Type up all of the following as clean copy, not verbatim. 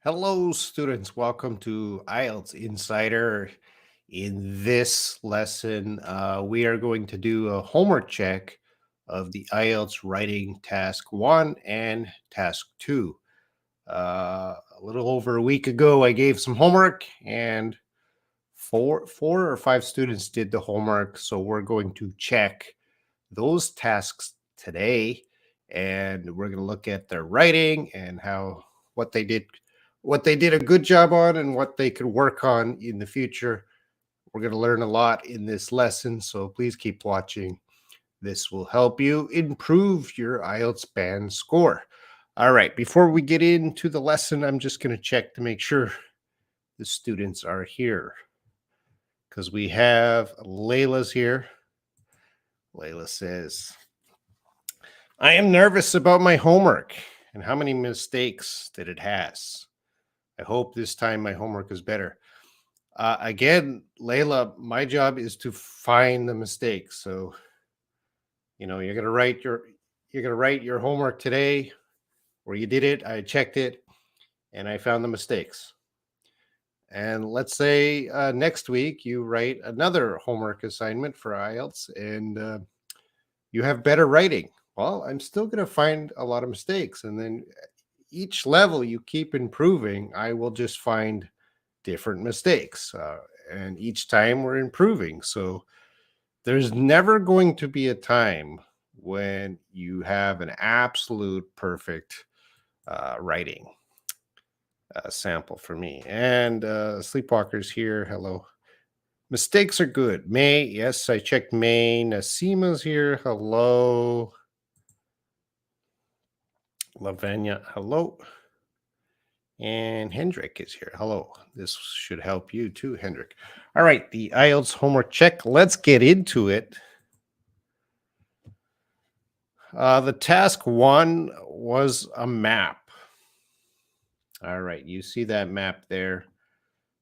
Hello, students. Welcome to IELTS Insider. In this lesson, we are going to do a homework check of the IELTS writing task 1 and task 2. A little over a week ago, I gave some homework, and four or five students did the homework. So we're going to check those tasks today, and we're going to look at their writing and how what they did a good job on and what they could work on in the future. We're going to learn a lot in this lesson, so please keep watching. This will help you improve your IELTS band score. All right, before we get into the lesson, I'm just going to check to make sure the students are here because we have Layla's here. Layla says, I am nervous about my homework and how many mistakes that it has. I hope this time my homework is better. Again, Layla, my job is to find the mistakes. So, you're gonna write your homework today, or you did it. I checked it, and I found the mistakes. And let's say next week you write another homework assignment for IELTS, and you have better writing. Well, I'm still going to find a lot of mistakes. And then each level you keep improving, I will just find different mistakes. And each time we're improving. So there's never going to be a time when you have an absolute perfect writing sample for me. And Sleepwalker's here. Hello. Mistakes are good. May, yes, I checked May. Nasima's here. Hello. Lavanya, hello. And Hendrik is here. Hello. This should help you too, Hendrik. All right, the IELTS homework check. Let's get into it. The task 1 was a map. All right, you see that map there.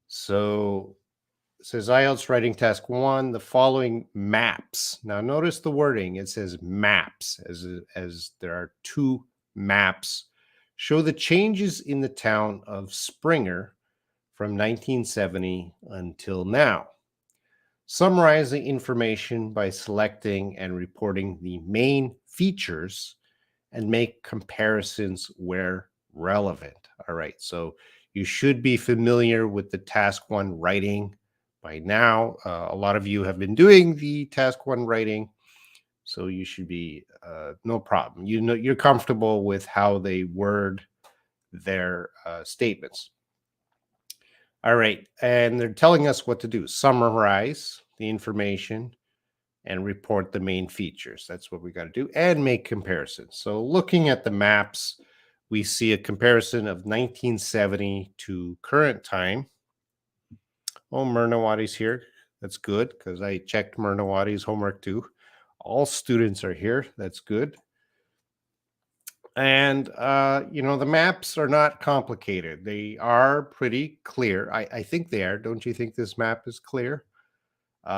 So it says IELTS writing task 1, the following maps. Now notice the wording. It says maps, as there are 2 maps. Show the changes in the town of Springer from 1970 until now. Summarize the information by selecting and reporting the main features and make comparisons where relevant. All right, so you should be familiar with the task 1 writing by now. A lot of you have been doing the task 1 writing, so you should be no problem. You're comfortable with how they word their statements. All right, and they're telling us what to do. Summarize the information and report the main features. That's what we got to do, and make comparisons. So looking at the maps, we see a comparison of 1970 to current time. Oh, Myrnawati's here. That's good because I checked Myrnawati's homework too. All students are here. That's good. And, the maps are not complicated. They are pretty clear. I think they are. Don't you think this map is clear?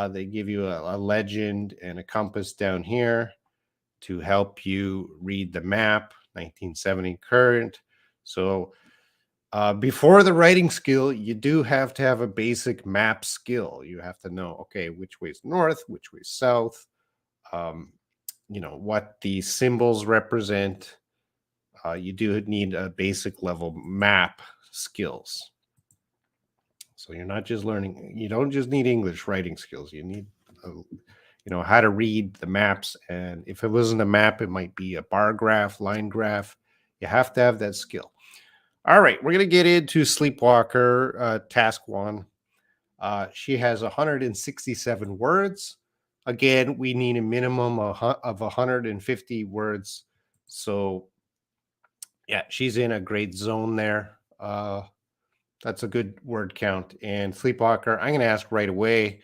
They give you a legend and a compass down here to help you read the map, 1970 current. So before the writing skill, you do have to have a basic map skill. You have to know, okay, which way is north, which way is south, what the symbols represent. You do need a basic level map skills. So you're not just learning, you don't just need English writing skills. You need, how to read the maps. And if it wasn't a map, it might be a bar graph, line graph. You have to have that skill. All right, we're going to get into Sleepwalker task 1. She has 167 words. Again, we need a minimum of 150 words. So yeah, she's in a great zone there. That's a good word count. And Sleepwalker, I'm going to ask right away,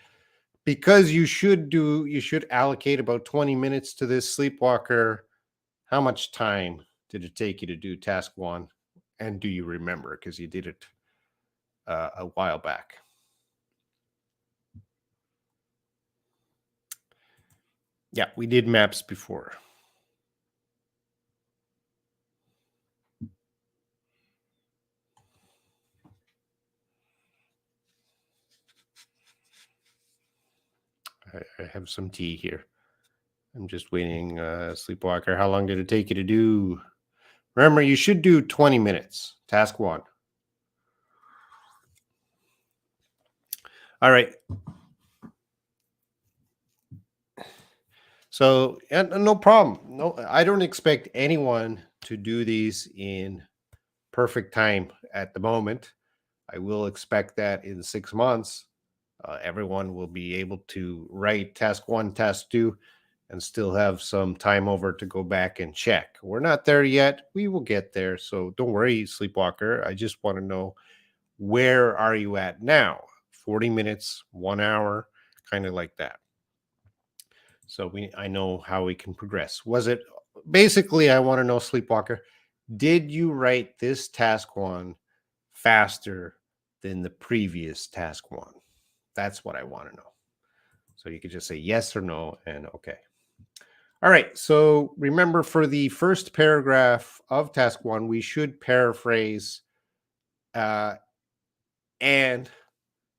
because you should allocate about 20 minutes to this. Sleepwalker, how much time did it take you to do task 1? And do you remember? Because you did it a while back. Yeah, we did maps before. I have some tea here. I'm just waiting, Sleepwalker. How long did it take you to do? Remember, you should do 20 minutes. Task one. All right. So, and no problem. No, I don't expect anyone to do these in perfect time at the moment. I will expect that in 6 months, everyone will be able to write task one, task two, and still have some time over to go back and check. We're not there yet. We will get there. So don't worry, Sleepwalker. I just want to know, where are you at now? 40 minutes, 1 hour, kind of like that. So I know how we can progress. Was it basically, I want to know, Sleepwalker, did you write this task one faster than the previous task one? That's what I want to know. So you could just say yes or no and okay. All right. So remember, for the first paragraph of task one, we should paraphrase uh, and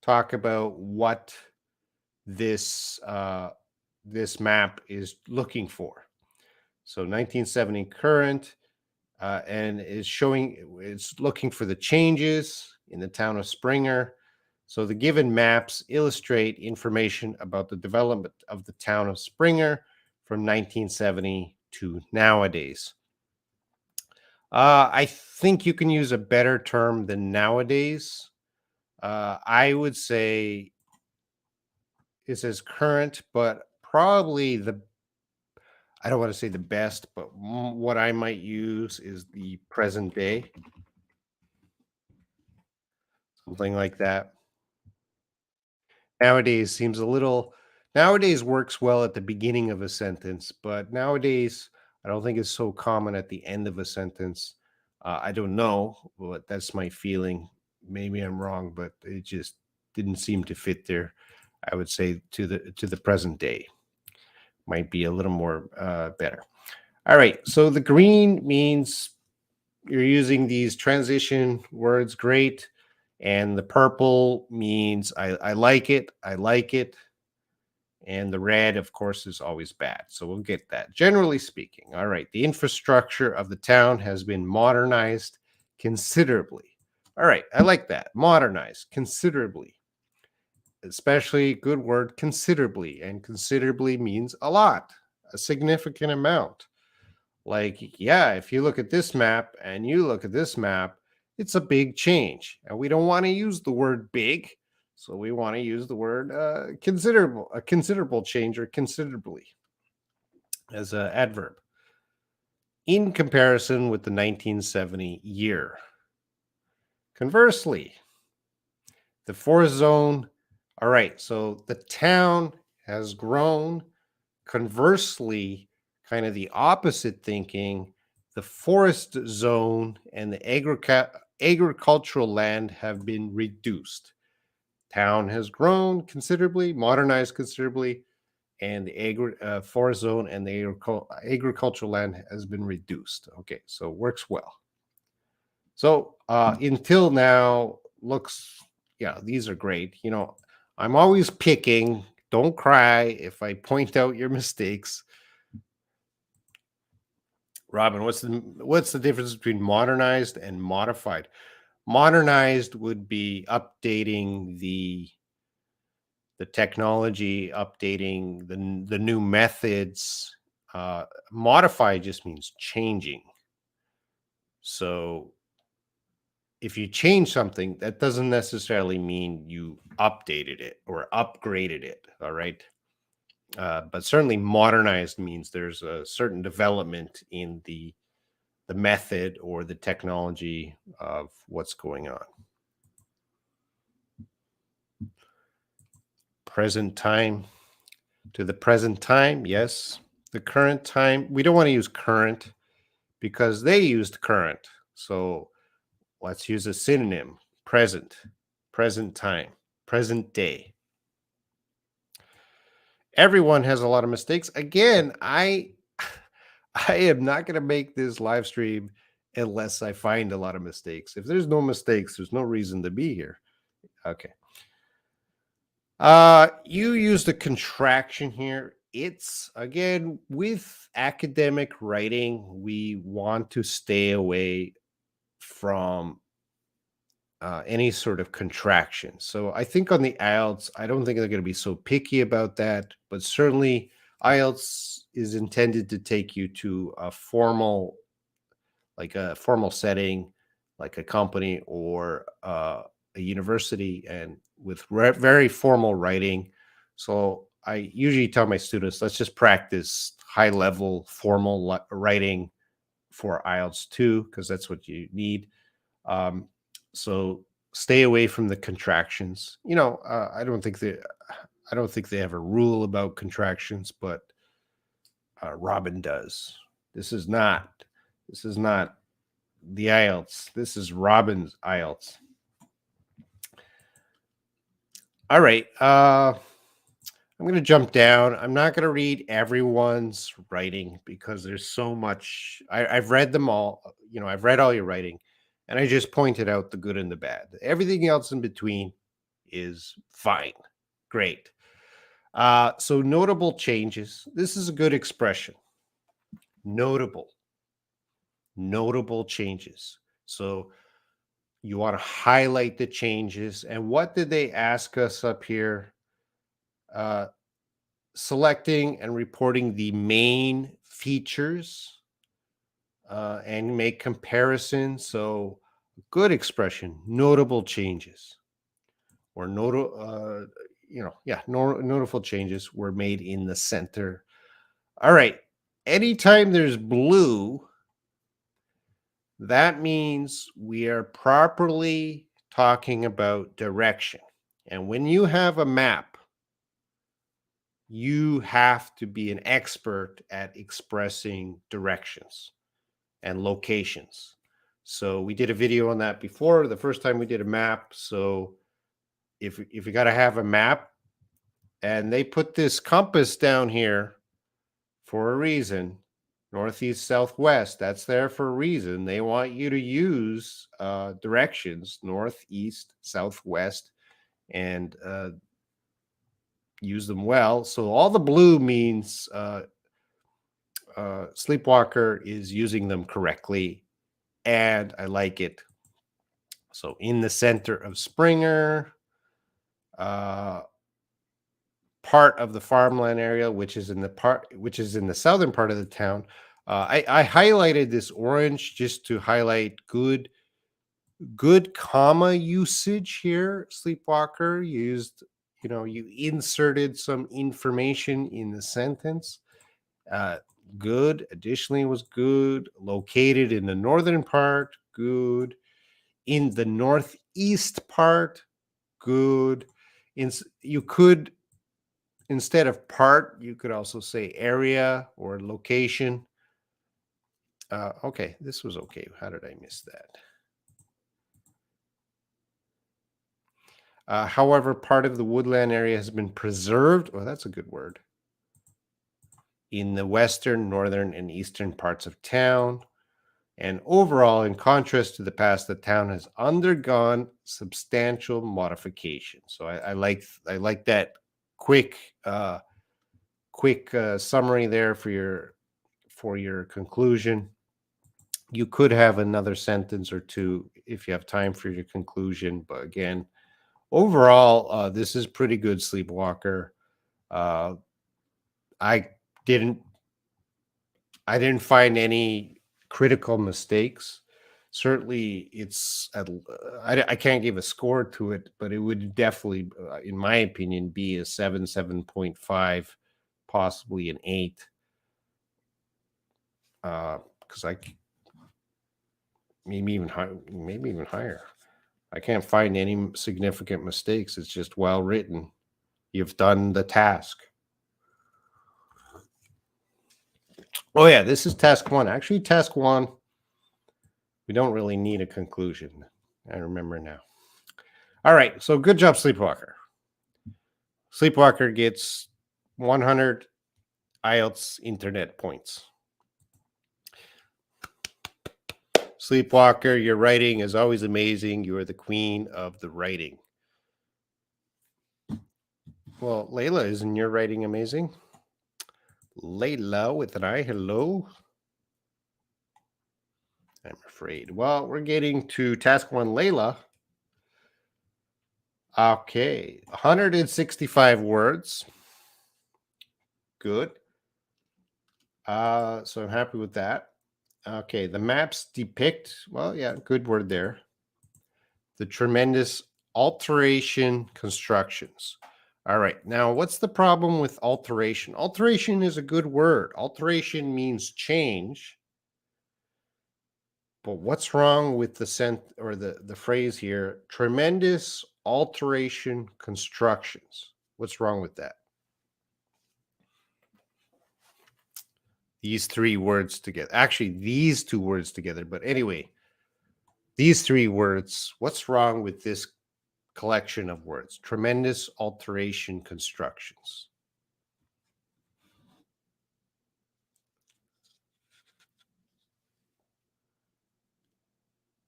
talk about what this map is looking for. So 1970 current, and is showing, it's looking for the changes in the town of Springer. So the given maps illustrate information about the development of the town of Springer from 1970 to nowadays. I think you can use a better term than nowadays. I would say it says current, but probably I don't want to say the best, but what I might use is the present day, something like that. Nowadays seems a little, nowadays works well at the beginning of a sentence, but nowadays I don't think it's so common at the end of a sentence. I don't know, but that's my feeling. Maybe I'm wrong, but it just didn't seem to fit there. I would say to the present day might be a little more better. All right, so the green means you're using these transition words, great. And the purple means I like it, I like it. And the red, of course, is always bad. So we'll get that. Generally speaking, all right, the infrastructure of the town has been modernized considerably. All right, I like that. Modernized considerably. Especially good word, considerably. And considerably means a lot, a significant amount. Like, yeah, if you look at this map and you look at this map, it's a big change. And we don't want to use the word big. So we want to use the word considerable, a considerable change, or considerably as an adverb in comparison with the 1970 year. Conversely, the forest zone, all right, so the town has grown. Conversely, kind of the opposite thinking, the forest zone and the agricultural land have been reduced. Town has grown considerably, modernized considerably, and the forest zone and the agricultural land has been reduced. Okay, so works well. So until now, looks, yeah, these are great. You know, I'm always picking. Don't cry if I point out your mistakes. Robin, what's the difference between modernized and modified? Modernized would be updating the technology, updating the new methods. Modified just means changing. So if you change something, that doesn't necessarily mean you updated it or upgraded it. All right. But certainly modernized means there's a certain development in the method or the technology of what's going on. Present time, to the present time, yes. The current time, we don't want to use current because they used current. So let's use a synonym, present, present time, present day. Everyone has a lot of mistakes. Again, I am not going to make this live stream unless I find a lot of mistakes. If there's no mistakes, there's no reason to be here. Okay. You used a contraction here. It's again with academic writing, we want to stay away from any sort of contraction. So I think on the IELTS, I don't think they're going to be so picky about that, but certainly IELTS is intended to take you to a formal, like a formal setting, like a company or a university, and with very formal writing. So I usually tell my students, let's just practice high level formal writing for IELTS 2, because that's what you need. Um, so stay away from the contractions. I don't think they have a rule about contractions, but Robin does. This is not. This is not the IELTS. This is Robin's IELTS. All right. I'm going to jump down. I'm not going to read everyone's writing because there's so much. I've read them all. I've read all your writing, and I just pointed out the good and the bad. Everything else in between is fine. Great. So notable changes. This is a good expression. Notable. Notable changes. So you want to highlight the changes. And what did they ask us up here? Selecting and reporting the main features and make comparisons. So, good expression, notable changes, or notable changes were made in the center. All right. Anytime there's blue, that means we are properly talking about direction. And when you have a map, you have to be an expert at expressing directions and locations. So we did a video on that before, the first time we did a map. So if you got to have a map, and they put this compass down here for a reason, northeast, southwest, that's there for a reason. They want you to use directions, northeast, southwest, and use them well. So all the blue means Sleepwalker is using them correctly, and I like it. So in the center of Springer, uh, part of the farmland area, which is in the southern part of the town. I highlighted this orange just to highlight good comma usage here. Sleepwalker used, you inserted some information in the sentence. Uh, Good. Additionally, was good. Located in the northern part. Good. In the northeast part. Good. You could, instead of part, you could also say area or location. Okay, this was okay. How did I miss that? However, part of the woodland area has been preserved. Oh, that's a good word. In the western, northern, and eastern parts of town. And overall, in contrast to the past, the town has undergone substantial modification. So I like that quick summary there for your conclusion. You could have another sentence or two if you have time for your conclusion, but again, overall, this is pretty good, Sleepwalker. I didn't find any critical mistakes. Certainly, I can't give a score to it, but it would definitely, in my opinion, be a 7.5, possibly an 8. Because maybe even higher. I can't find any significant mistakes. It's just well written. You've done the task. Oh yeah, this is task 1. Actually, task 1, we don't really need a conclusion. I remember now. All right, so good job, Sleepwalker. Sleepwalker gets 100 IELTS internet points. Sleepwalker, your writing is always amazing. You are the queen of the writing. Well, Layla, isn't your writing amazing? Layla with an I. Hello. I'm afraid. Well, we're getting to task one, Layla. Okay, 165 words. Good. So I'm happy with that. Okay, the maps depict, well, yeah, good word there. The tremendous alteration constructions. All right, now what's the problem with alteration? Alteration is a good word. Alteration means change. But what's wrong with the or the phrase here? Tremendous alteration constructions. What's wrong with that? These three words together. Actually, these two words together. But anyway, these three words. What's wrong with this collection of words? Tremendous alteration constructions.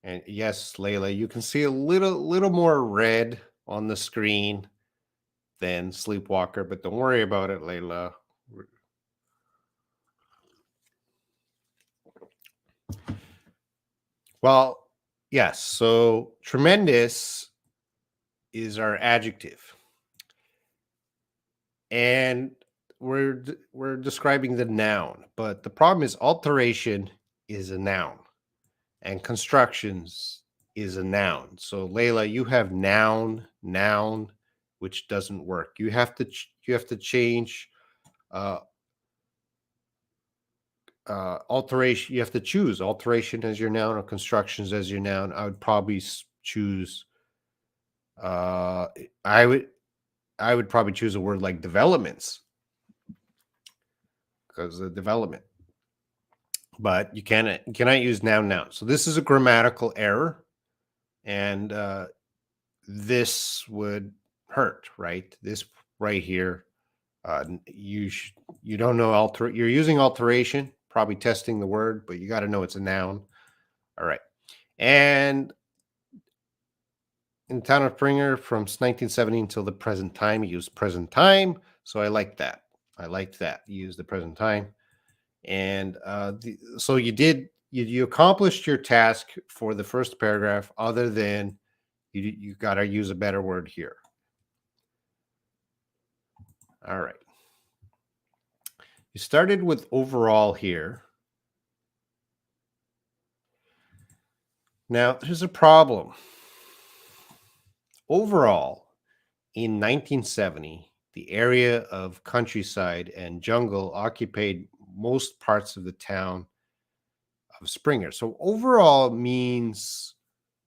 And yes, Layla, you can see a little more red on the screen than Sleepwalker, but don't worry about it, Layla. Well, yes. So tremendous is our adjective, and we're describing the noun. But the problem is alteration is a noun, and constructions is a noun. So Layla, you have noun, which doesn't work. You have to change uh, alteration. You have to choose alteration as your noun or constructions as your noun. I would probably choose. Uh, I would probably choose a word like developments because the development. But you cannot use noun. So this is a grammatical error, and this would hurt, right? This right here, you don't know You're using alteration, probably testing the word, but you got to know it's a noun. All right, and in Town of Springer from 1970 until the present time, he used present time. So I like that. I liked that. You used the present time. And so you accomplished your task for the first paragraph, other than you got to use a better word here. All right. You started with overall here. Now, there's a problem. Overall, in 1970, the area of countryside and jungle occupied most parts of the town of Springer. So overall means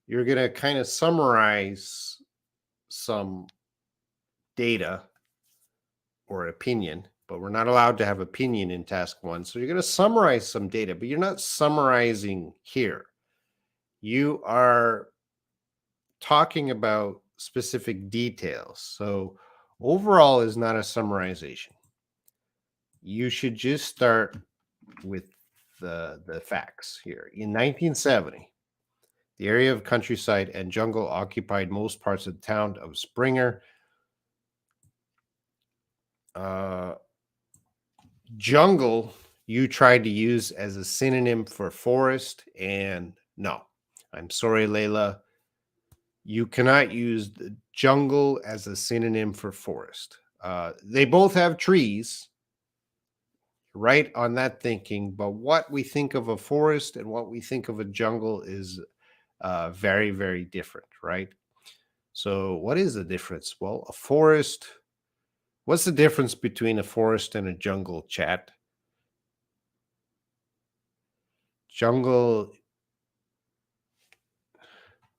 you're going to kind of summarize some data or opinion, but we're not allowed to have opinion in task one. So you're going to summarize some data, but you're not summarizing here. You are talking about specific details. So overall is not a summarization. You should just start with the facts here. In 1970, the area of countryside and jungle occupied most parts of the town of Springer. Jungle, you tried to use as a synonym for forest, and no, I'm sorry, Layla. You cannot use the jungle as a synonym for forest. They both have trees, right on that thinking, but what we think of a forest and what we think of a jungle is very, very different, right? So, what is the difference? Well, a forest, what's the difference between a forest and a jungle, chat? Jungle,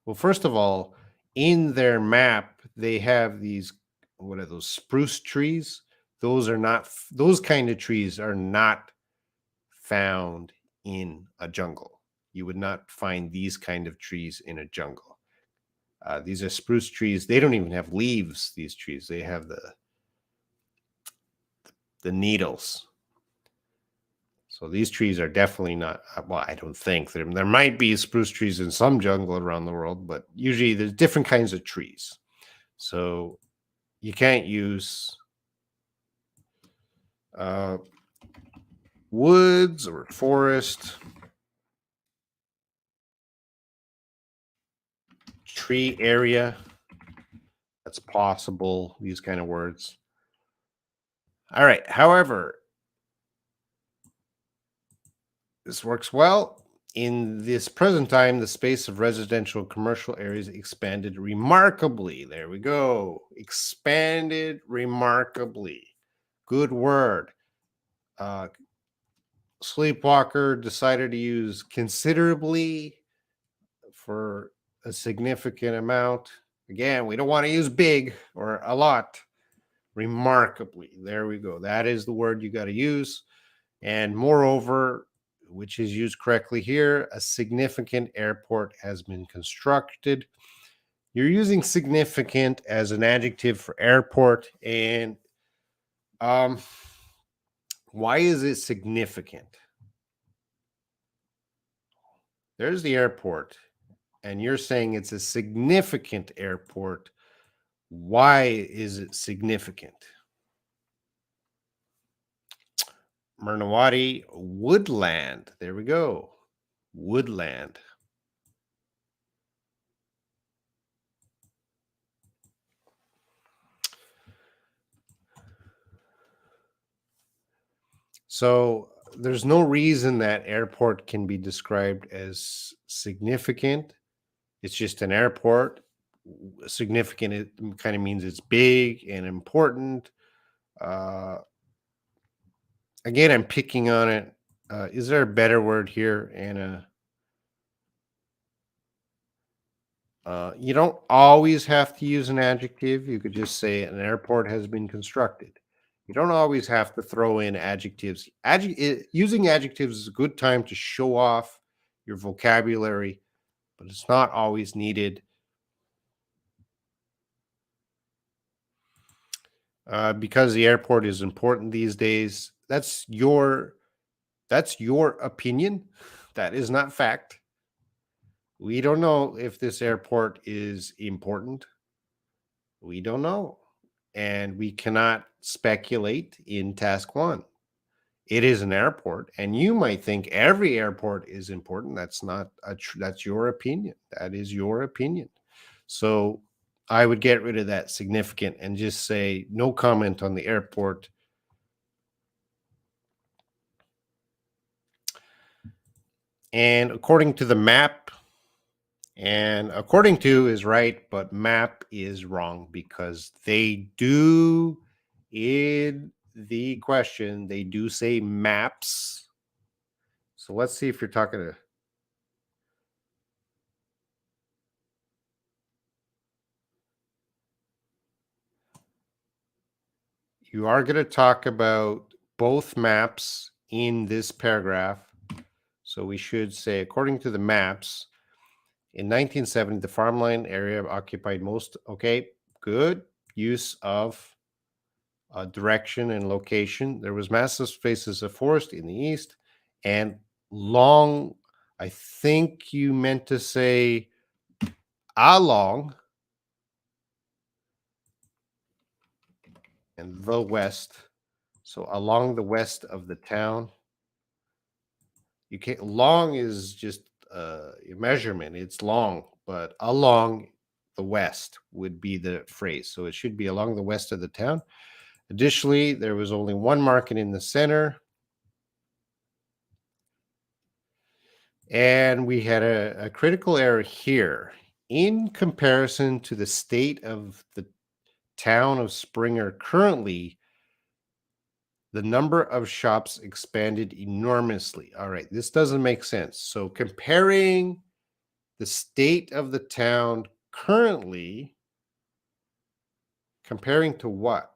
well, first of all, in their map, they have these, what are those, spruce trees? Those are not, those kind of trees are not found in a jungle. You would not find these kind of trees in a jungle. These are spruce trees. They don't even have leaves, these trees. They have the needles. So these trees are definitely not, well, I don't think. There might be spruce trees in some jungle around the world, but usually there's different kinds of trees. So you can't use uh, woods or forest, tree area. That's possible, these kind of words. All right. However, this works well. In this present time, the space of residential and commercial areas expanded remarkably. There we go. Expanded remarkably. Good word. Uh, Sleepwalker decided to use considerably for a significant amount. Again, we don't want to use big or a lot. Remarkably. There we go. That is the word you got to use. And moreover, which is used correctly here, a significant airport has been constructed. You're using significant as an adjective for airport. And um, why is it significant? There's the airport, and you're saying it's a significant airport. Why is it significant? Mernawati woodland. There we go. Woodland. So there's no reason that airport can be described as significant. It's just an airport. Significant, it kind of means it's big and important. Uh, Again, I'm picking on it. Is there a better word here, Anna? You don't always have to use an adjective. You could just say an airport has been constructed. You don't always have to throw in adjectives. Using adjectives is a good time to show off your vocabulary, but it's not always needed. Because the airport is important these days. That's your opinion. That is not fact. We don't know if this airport is important. We don't know. And we cannot speculate in task one. It is an airport, and you might think every airport is important. That's not that's your opinion. That is your opinion. So I would get rid of that significant and just say no comment on the airport. And according to the map, and according to is right, but map is wrong because they do in the question, they do say maps. So let's see if you're talking to. You are going to talk about both maps in this paragraph. So we should say, according to the maps, in 1970, the farmland area occupied most, okay, good use of direction and location. There was massive spaces of forest in the east and long, I think you meant to say along and the west. So along the west of the town. You can't, long is just a measurement, it's long, but along the west would be the phrase. So it should be along the west of the town. Additionally, there was only one market in the center. And we had a critical error here. In comparison to the state of the town of Springer currently, the number of shops expanded enormously. All right, this doesn't make sense. So comparing the state of the town currently, comparing to what?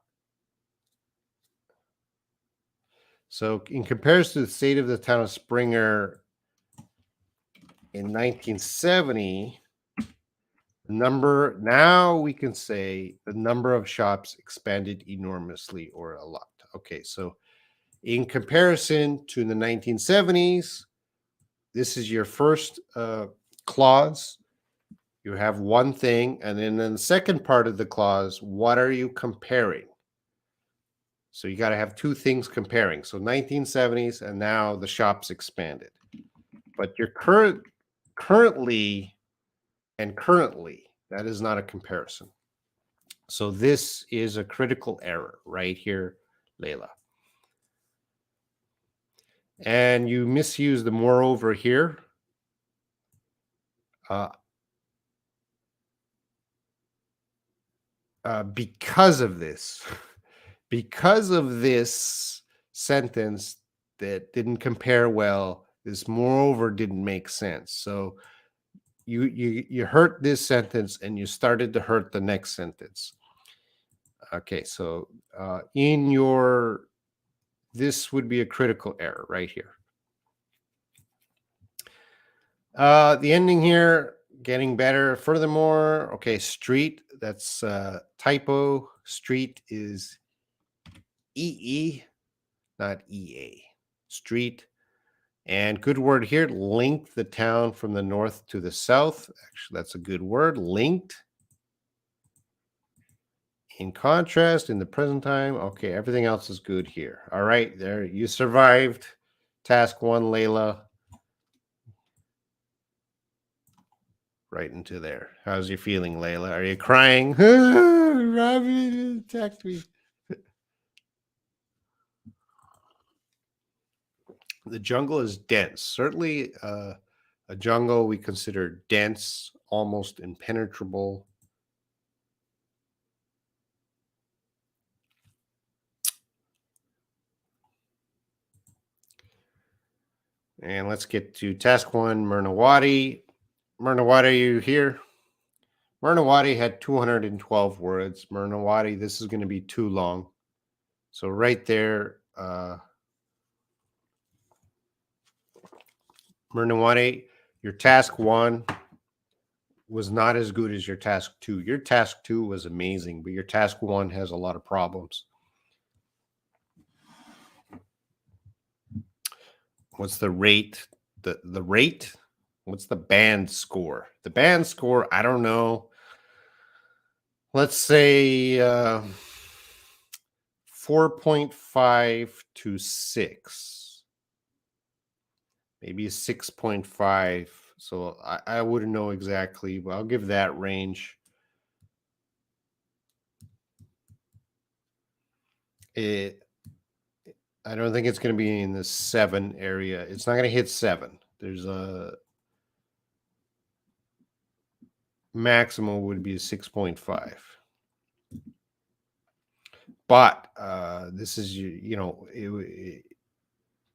So in comparison to the state of the town of Springer in 1970, now we can say the number of shops expanded enormously or a lot. Okay, so in comparison to the 1970s, this is your first clause. You have one thing, and then in the second part of the clause, what are you comparing? So you got to have two things comparing. So 1970s, and now the shop's expanded. But your currently and currently, that is not a comparison. So this is a critical error right here, Layla. And you misuse the moreover here. Because of this, because of this sentence that didn't compare well, this moreover didn't make sense. So you hurt this sentence and you started to hurt the next sentence. Okay, so in your, this would be a critical error right here. The ending here, getting better. Furthermore, okay, street, that's typo. Street is EE, not EA. Street. And good word here, linked the town from the north to the south. Actually, that's a good word, linked. In contrast, in the present time, okay, everything else is good here. All right, there, you survived. Task 1, Layla. Right into there. How's you feeling, Layla? Are you crying? Rabbit attacked me. The jungle is dense. Certainly, a jungle we consider dense, almost impenetrable. And let's get to task 1, Mernawadi. Mernawadi, are you here? Mernawadi had 212 words. Mernawadi, this is going to be too long. So right there, Mernawadi, your task 1 was not as good as your task 2. Your task 2 was amazing, but your task 1 has a lot of problems. What's the rate? The rate? What's the band score? The band score, I don't know. Let's say 4.5 to 6. Maybe a 6.5. So I wouldn't know exactly, but I'll give that range. I don't think it's going to be in the 7 area. It's not going to hit 7. There's a maximum would be a 6.5. But this is, you know,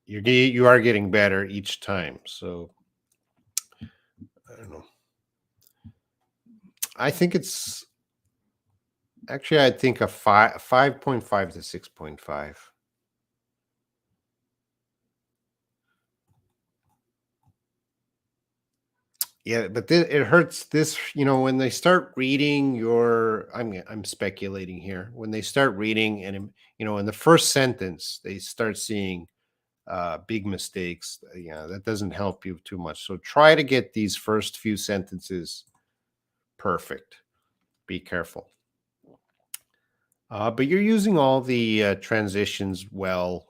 you are getting better each time. So I don't know. I think it's actually, I think a 5.5 to 6.5. Yeah, but it hurts this, you know, when they start reading your, I'm speculating here. When they start reading and, you know, in the first sentence, they start seeing big mistakes. Yeah, that doesn't help you too much. So try to get these first few sentences perfect. Be careful. But you're using all the transitions well.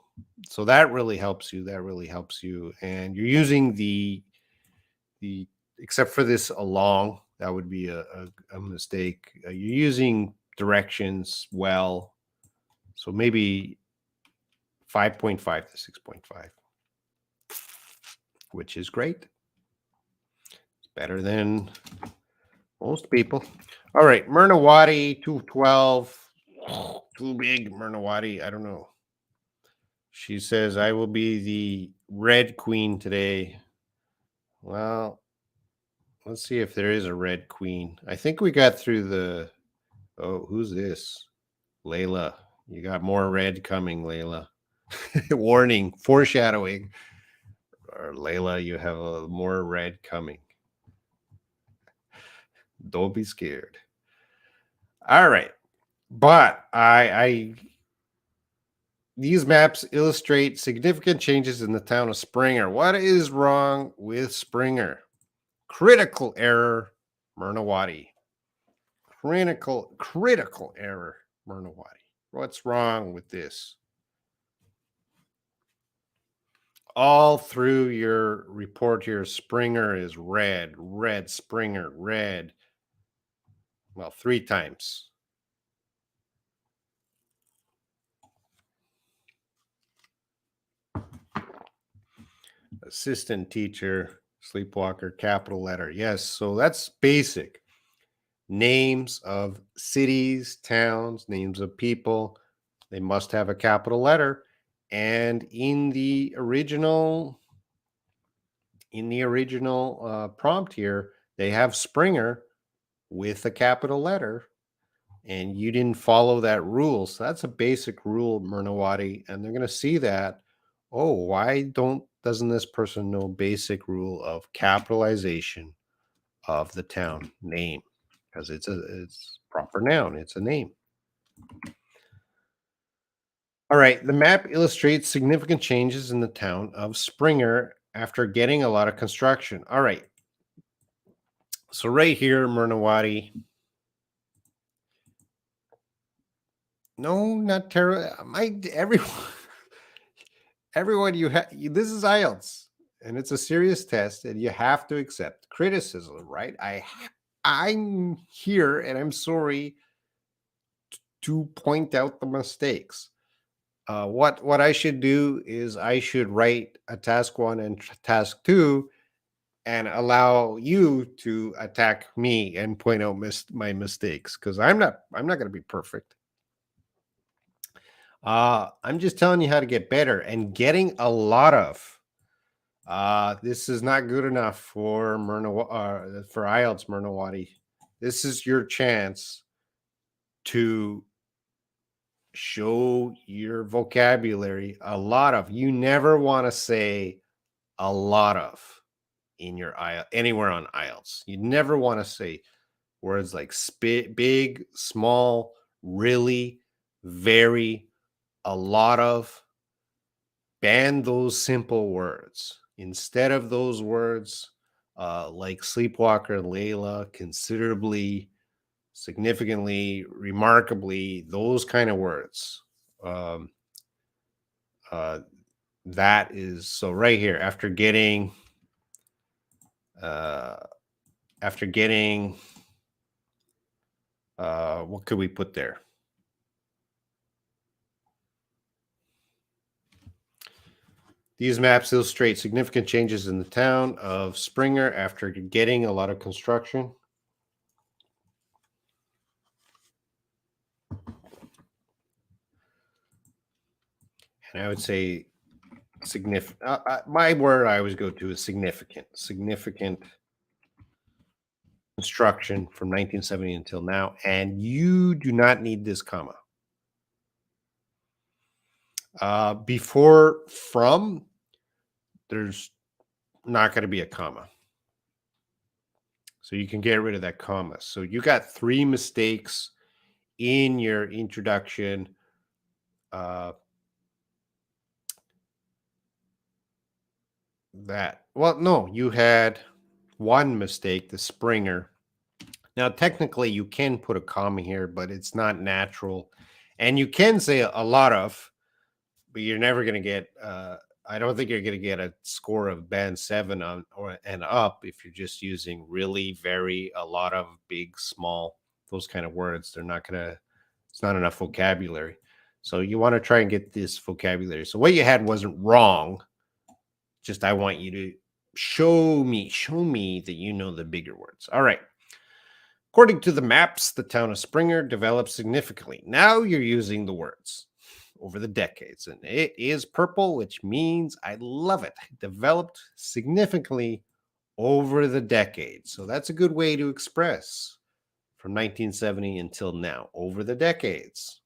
So that really helps you. That really helps you. And you're using the except for this along, that would be a mistake. You're using directions well. So maybe 5.5 to 6.5, which is great. It's better than most people. All right, Mernawadi 212. Too big, Mernawadi. I don't know. She says, I will be the red queen today. Well, let's see if there is a red queen. I think we got through the. Oh, who's this? Layla. You got more red coming, Layla. Warning, foreshadowing. Or Layla, you have more red coming. Don't be scared. All right. But these maps illustrate significant changes in the town of Springer. What is wrong with Springer? Critical error. Mernawati. Critical error, Mernawati. What's wrong with this? All through your report here, Springer is red, Springer, red. Well, 3 times. Assistant teacher, sleepwalker, capital letter. Yes, so that's basic. Names of cities, towns, names of people, they must have a capital letter. And in the original prompt here, they have Springer with a capital letter, and you didn't follow that rule. So that's a basic rule, Mernawati, and they're going to see that. Oh, why doesn't this person know basic rule of capitalization of the town name? Because it's proper noun, it's a name. All right, the map illustrates significant changes in the town of Springer after getting a lot of construction. All right, so right here, Mernawati. No, not terrible. My everyone, everyone, this is IELTS, and it's a serious test, and you have to accept criticism, right? I'm here, and I'm sorry to point out the mistakes. What I should do is I should write a task 1 and task 2 and allow you to attack me and point out my mistakes, because I'm not going to be perfect. I'm just telling you how to get better and getting a lot of. This is not good enough for for IELTS, Mernawati. This is your chance to show your vocabulary. A lot of. You never want to say a lot of in your IELTS, anywhere on IELTS. You never want to say words like big, small, really, very, a lot of. Ban those simple words. Instead of those words like sleepwalker, Layla, considerably, significantly, remarkably, those kind of words. Um, uh, that is so right here uh, after getting what could we put there? These maps illustrate significant changes in the town of Springer after getting a lot of construction. And I would say significant. My word I always go to is significant. Significant construction from 1970 until now. And you do not need this comma. Before from, there's not going to be a comma. So you can get rid of that comma. So you got 3 mistakes in your introduction. No, you had 1 mistake, the Springer. Now, technically, you can put a comma here, but it's not natural. And you can say a lot of, but you're never going to get. I don't think you're going to get a score of band 7 on and up if you're just using really, very, a lot of, big, small, those kind of words. They're not going to. It's not enough vocabulary. So you want to try and get this vocabulary. So what you had wasn't wrong. Just I want you to show me that you know the bigger words. All right. According to the maps, the town of Springer developed significantly. Now you're using the words over the decades, and it is purple, which means I love it. Developed significantly over the decades. So that's a good way to express from 1970 until now, over the decades.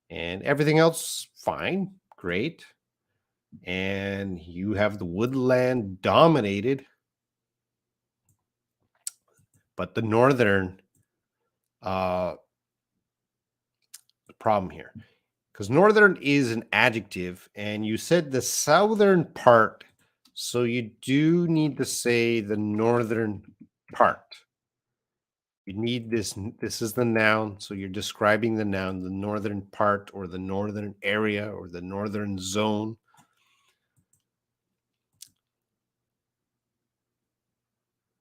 And everything else, fine, great. And you have the woodland dominated, but the northern problem here, because northern is an adjective, and you said the southern part, so you do need to say the northern part. You need this. This is the noun. So you're describing the noun, the northern part or the northern area or the northern zone.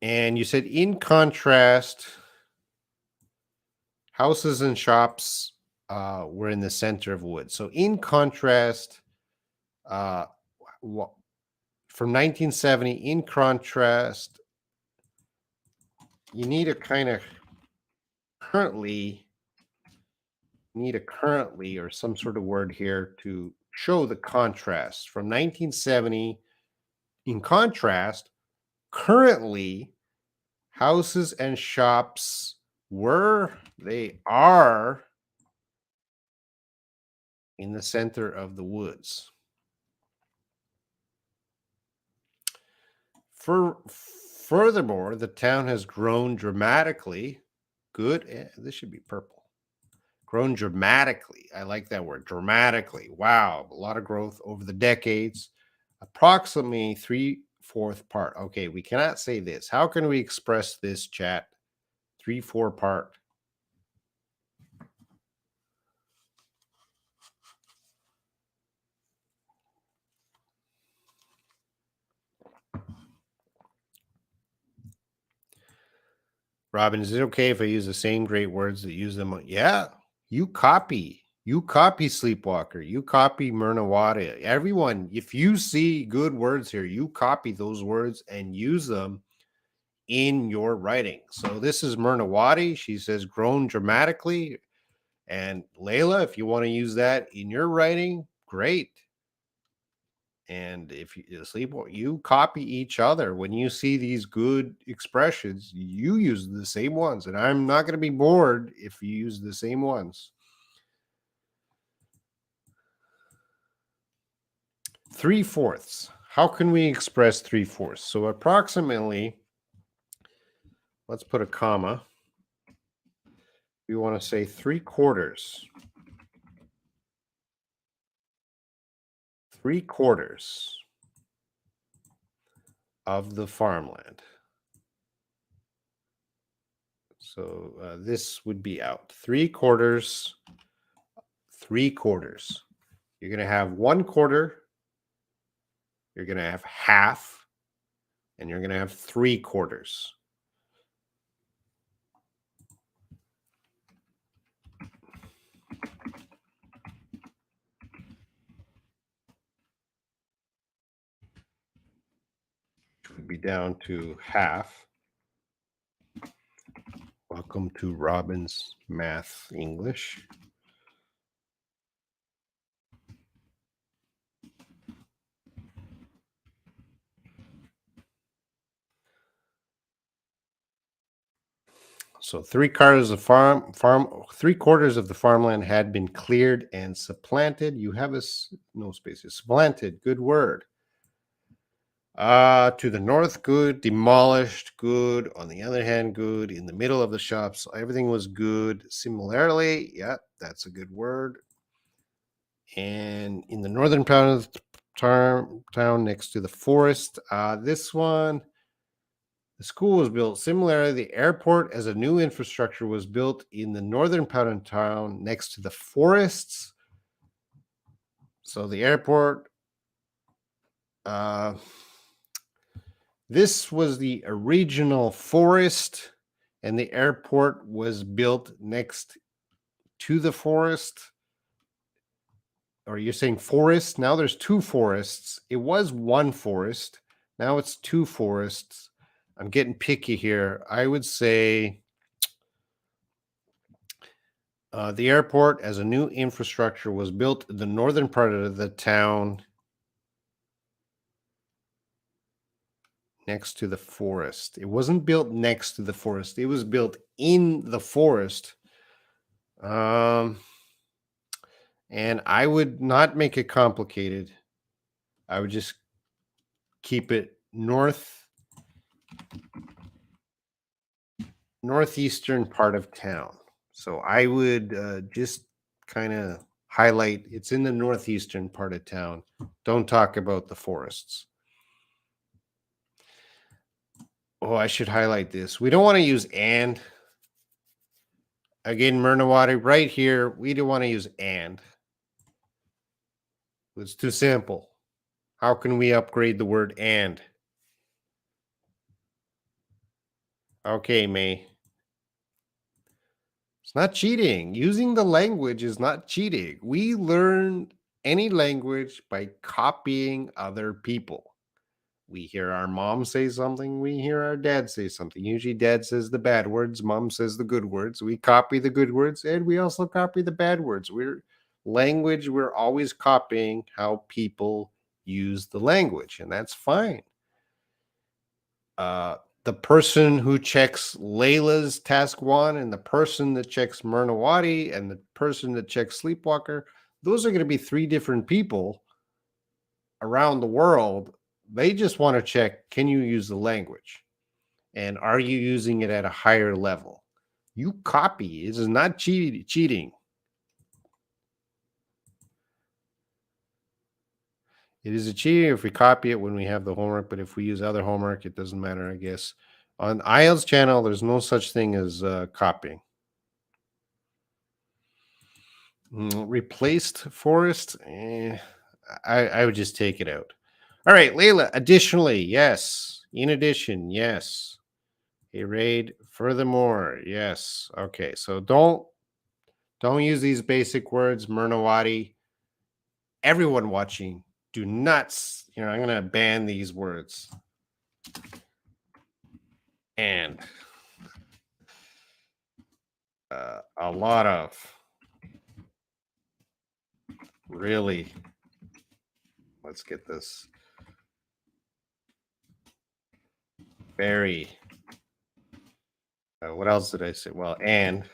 And you said, in contrast, houses and shops were in the center of woods. So, in contrast, uh, from 1970, in contrast, you need a kind of currently, need a currently or some sort of word here to show the contrast. From 1970, in contrast, currently, houses and shops they are in the center of the woods. Furthermore, the town has grown dramatically. Good. This should be purple. Grown dramatically. I like that word, dramatically. Wow, a lot of growth over the decades. Approximately three-fourth part. Okay, we cannot say this. How can we express this, chat? Three-fourth part. Robin, is it okay if I use the same great words that use them? Yeah, you copy. You copy Sleepwalker. You copy Myrnawada. Everyone, if you see good words here, you copy those words and use them in your writing. So this is Myrnawadi. She says grown dramatically. And Layla, if you want to use that in your writing, great. And if you sleep, you copy each other. When you see these good expressions, you use the same ones. And I'm not going to be bored if you use the same ones. Three-fourths. How can we express three-fourths? So approximately, let's put a comma. We want to say three-quarters. Three-quarters of the farmland. So this would be out. Three-quarters. Three-quarters. You're going to have 1/4. You're going to have half. And you're going to have three-quarters. Would be down to half. Welcome to Robin's Math English. So three-quarters of three-quarters of the farmland had been cleared and supplanted. You have no spaces. Supplanted, good word. To the north, good. Demolished, good. On the other hand, good. In the middle of the shops, everything was good. Similarly, yeah, that's a good word. And in the northern part of the town next to the forest, this one, the school was built. Similarly, the airport as a new infrastructure was built in the northern part of town next to the forests. So the airport, this was the original forest, and the airport was built next to the forest. Or you're saying forest? Now there's two forests. It was one forest. Now it's two forests. I'm getting picky here. I would say the airport as a new infrastructure was built in the northern part of the town next to the forest. It wasn't built next to the forest. It was built in the forest. And I would not make it complicated. I would just keep it northeastern part of town. So I would just kind of highlight it's in the northeastern part of town. Don't talk about the forests. Oh, I should highlight this. We don't want to use and. Again, Mernawati, right here, we don't want to use and. It's too simple. How can we upgrade the word and? Okay, May. It's not cheating. Using the language is not cheating. We learn any language by copying other people. We hear our mom say something, we hear our dad say something. Usually, dad says the bad words, mom says the good words. We copy the good words, and we also copy the bad words. We're always copying how people use the language, and that's fine. The person who checks Layla's task one, and the person that checks Mernawati, and the person that checks Sleepwalker, those are going to be three different people around the world. They just want to check, can you use the language? And are you using it at a higher level? You copy. It is not cheating. It is a cheating if we copy it when we have the homework, but if we use other homework, it doesn't matter, I guess. On IELTS channel, there's no such thing as copying. Replaced forest? I would just take it out. All right, Layla. Additionally, yes. In addition, yes. A raid. Furthermore, yes. Okay, so don't use these basic words, Mernawati. Everyone watching, do not. I'm gonna ban these words. And a lot of really. Let's get this. Very. What else did I say? Well, and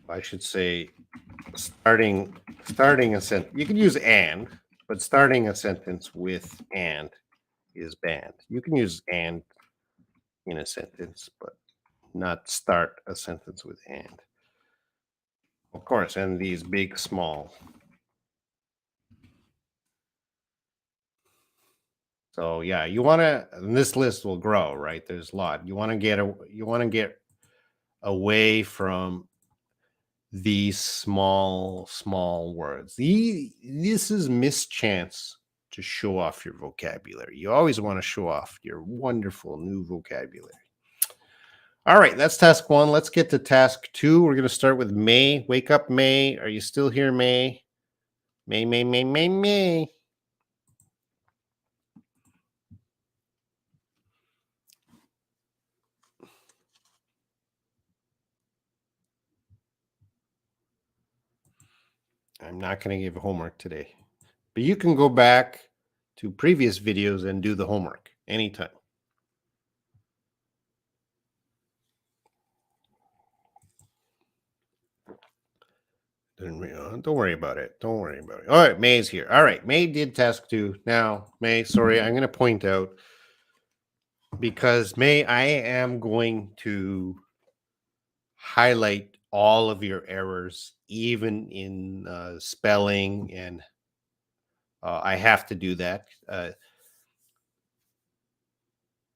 I should say starting a sentence. You can use and, but starting a sentence with and is banned. You can use and in a sentence, but not start a sentence with and. Of course, and these big, small. So yeah, you want to. This list will grow, right? There's a lot. You want to get away from these small words. This is mischance to show off your vocabulary. You always want to show off your wonderful new vocabulary. All right, that's task one. Let's get to task two. We're going to start with May. Wake up, May. Are you still here, May? May. I'm not going to give homework today, but you can go back to previous videos and do the homework anytime. Don't worry about it. Don't worry about it. All right, May's here. All right, May did task two. Now, May, sorry, I'm going to point out because May, I am going to highlight all of your errors, even in spelling, and I have to do that.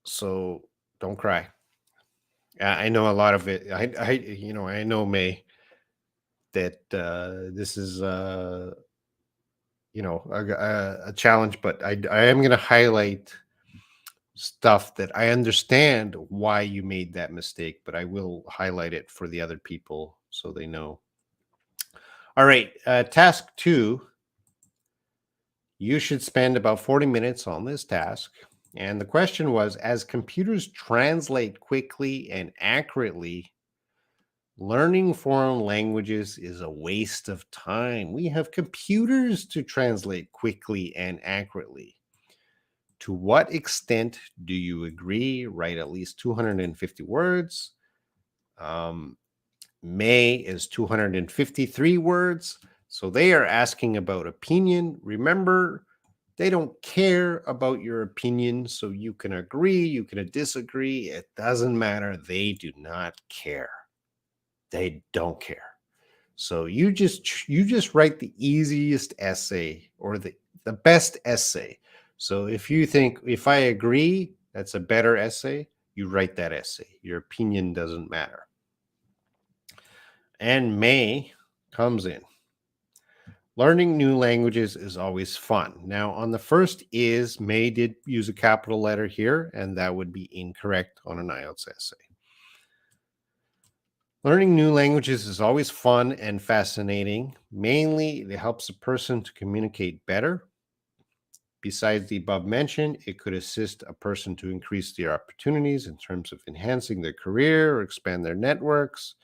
So don't cry. I know a lot of it. I know, May, that this is a challenge, but I am going to highlight stuff that I understand why you made that mistake, but I will highlight it for the other people so they know. All right, task two. You should spend about 40 minutes on this task. And the question was, as computers translate quickly and accurately, learning foreign languages is a waste of time. We have computers to translate quickly and accurately. To what extent do you agree? Write at least 250 words. May is 253 words. So they are asking about opinion. Remember, they don't care about your opinion. So you can agree, you can disagree. It doesn't matter. They do not care. They don't care. So you just write the easiest essay or the best essay. So if you think, if I agree, that's a better essay, you write that essay. Your opinion doesn't matter. And May comes in. Learning new languages is always fun. Now, on the first is, May did use a capital letter here, and that would be incorrect on an IELTS essay. Learning new languages is always fun and fascinating. Mainly, it helps a person to communicate better. Besides the above mentioned, it could assist a person to increase their opportunities in terms of enhancing their career or expand their networks.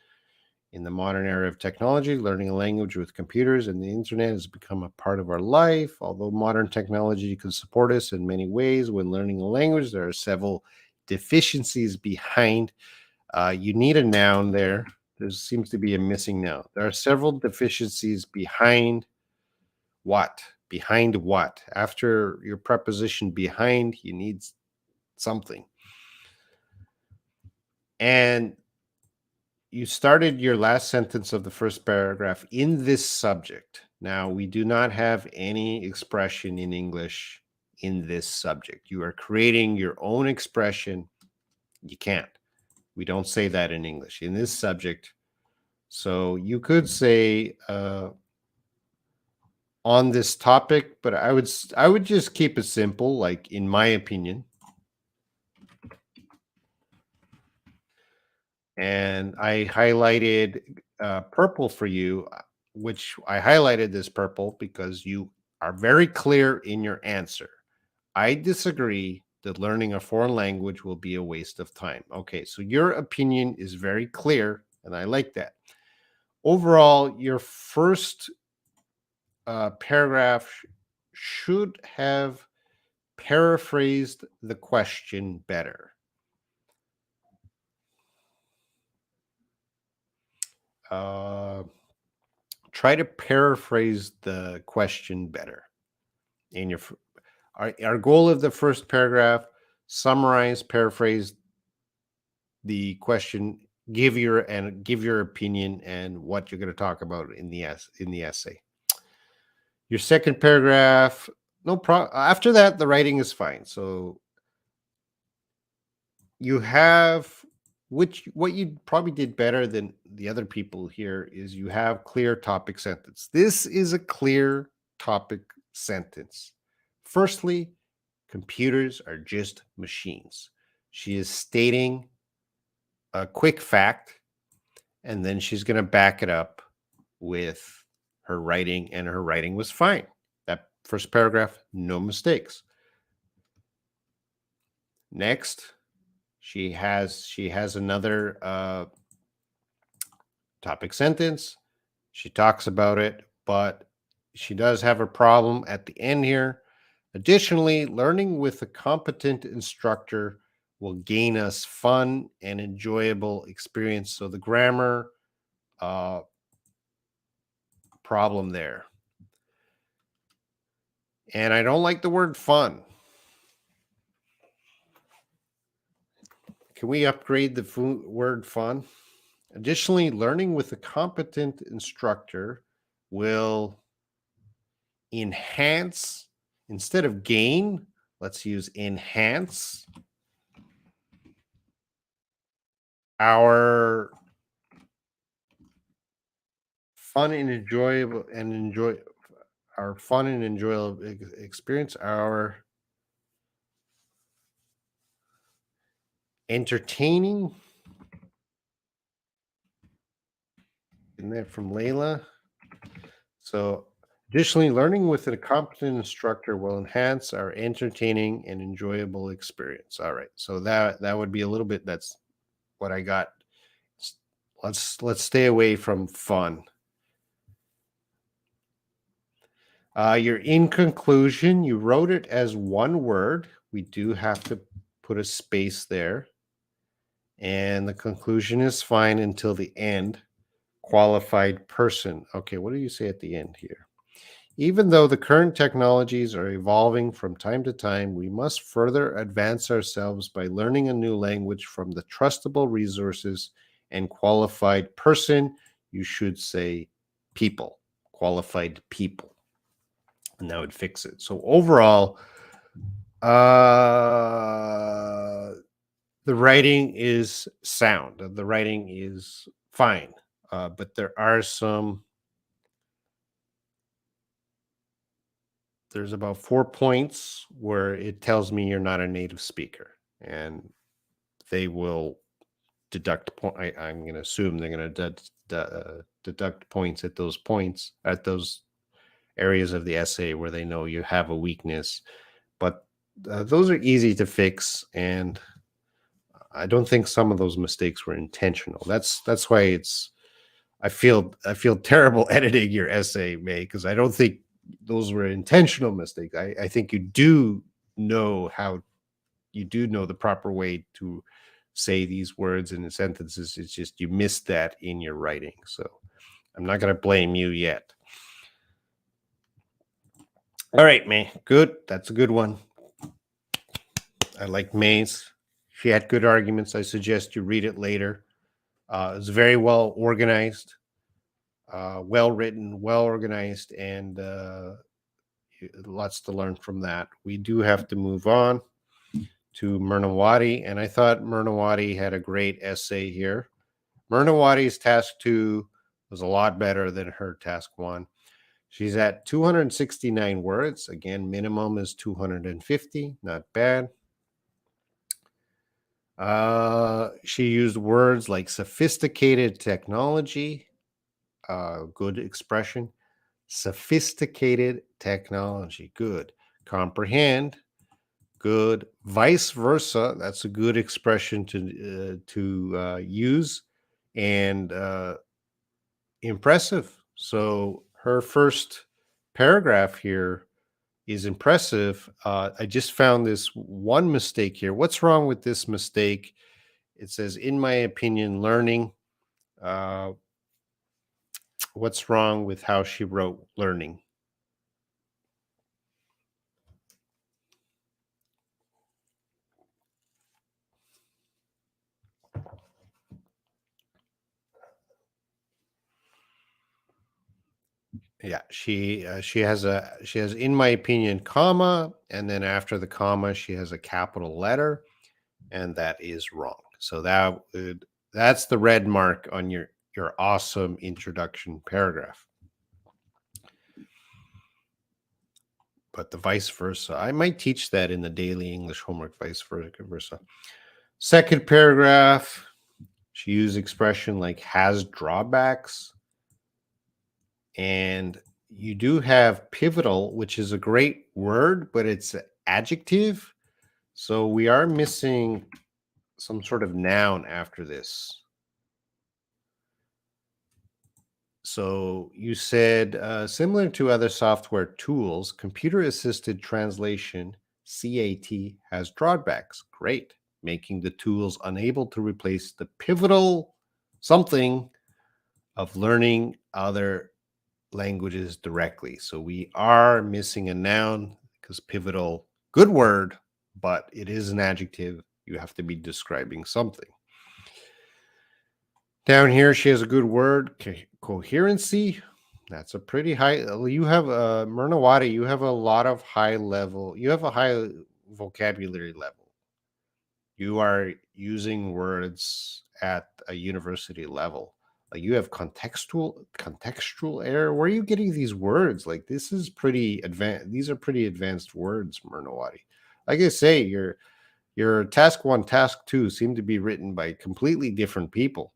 In the modern era of technology, learning a language with computers and the internet has become a part of our life. Although modern technology can support us in many ways when learning a language, there are several deficiencies behind. You need a noun there. There seems to be a missing noun. There are several deficiencies behind what? Behind what? After your preposition behind, you need something. And you started your last sentence of the first paragraph in this subject. Now, we do not have any expression in English in this subject. You are creating your own expression. You can't. We don't say that in English in this subject. So you could say on this topic, but I would just keep it simple, like in my opinion. And I highlighted purple for you, which I highlighted this purple because you are very clear in your answer. I disagree that learning a foreign language will be a waste of time. Okay, so your opinion is very clear, and I like that. Overall, your first paragraph should have paraphrased the question better. Try to paraphrase the question better. In your our goal of the first paragraph: summarize, paraphrase the question, give your opinion and what you're going to talk about in the essay. Your second paragraph, no problem. After that, the writing is fine. So you have, which what you probably did better than the other people here is you have clear topic sentence. This is a clear topic sentence. Firstly, computers are just machines. She is stating a quick fact, and then she's going to back it up with her writing, and her writing was fine. That first paragraph, no mistakes. Next, she has another topic sentence. She talks about it, but she does have a problem at the end here. Additionally, learning with a competent instructor will gain us fun and enjoyable experience. So the grammar problem there. And I don't like the word fun. Can we upgrade the word fun? Additionally, learning with a competent instructor will enhance, instead of gain, let's use enhance our fun and enjoyable our fun and enjoyable experience, our entertaining. Isn't that from Layla? So additionally, learning with a competent instructor will enhance our entertaining and enjoyable experience. All right. So that would be a little bit, that's what I got. Let's stay away from fun. You're in conclusion, you wrote it as one word. We do have to put a space there. And the conclusion is fine until the end. Qualified person. Okay, what do you say at the end here? Even though the current technologies are evolving from time to time, we must further advance ourselves by learning a new language from the trustable resources and qualified person. You should say people, qualified people, and that would fix it. So overall, Uh, the writing is sound. The writing is fine, but there are some. There's about 4 points where it tells me you're not a native speaker, and they will deduct point. I'm going to assume they're going to deduct points at those points at those areas of the essay where they know you have a weakness. But those are easy to fix, and I don't think some of those mistakes were intentional. That's why I feel terrible editing your essay, May, because I don't think those were intentional mistakes. I think know how you do know the proper way to say these words in the sentences. It's just you missed that in your writing. So I'm not going to blame you yet. All right, May. Good. That's a good one. I like May's. She had good arguments. I suggest you read it later. It's very well organized, well written, well organized, and lots to learn from that. We do have to move on to Mernawati, and I thought Mernawati had a great essay here. Mernawati's task 2 was a lot better than her task 1. She's at 269 words. Again, minimum is 250. Not bad. She used words like sophisticated technology, good expression. Sophisticated technology, good. Comprehend, good. Vice versa, that's a good expression to use. And impressive. So her first paragraph here is impressive. I just found this one mistake here. What's wrong with this mistake? It says, in my opinion, learning. Uh, what's wrong with how she wrote learning? Yeah, she has, in my opinion, comma, and then after the comma she has a capital letter, and that is wrong. So that's the red mark on your awesome introduction paragraph. But the vice versa, I might teach that in the daily English homework. Vice versa. Second paragraph, she used expression like has drawbacks, and you do have pivotal, which is a great word, but it's an adjective. So we are missing some sort of noun after this. So you said similar to other software tools, computer assisted translation, CAT, has drawbacks. Great. Making the tools unable to replace the pivotal something of learning other languages directly. So we are missing a noun because pivotal, good word, but it is an adjective. You have to be describing something. Down here, she has a good word, coherency. That's a pretty high. You have Mernawati. You have a lot of high level. You have a high vocabulary level. You are using words at a university level. Like you have contextual error. Where are you getting these words? Like this is pretty advanced. These are pretty advanced words, Mernawati. Like I say, your task 1, task 2 seem to be written by completely different people.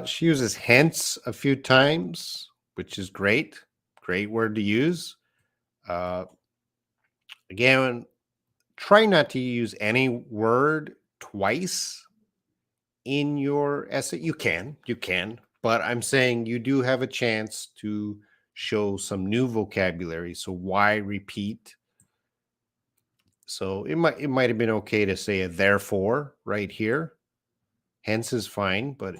She uses hence a few times, which is great. Great word to use. Uh, again, try not to use any word twice in your essay. You can, but I'm saying you do have a chance to show some new vocabulary. So why repeat? So it might have been okay to say a therefore right here. Hence is fine, but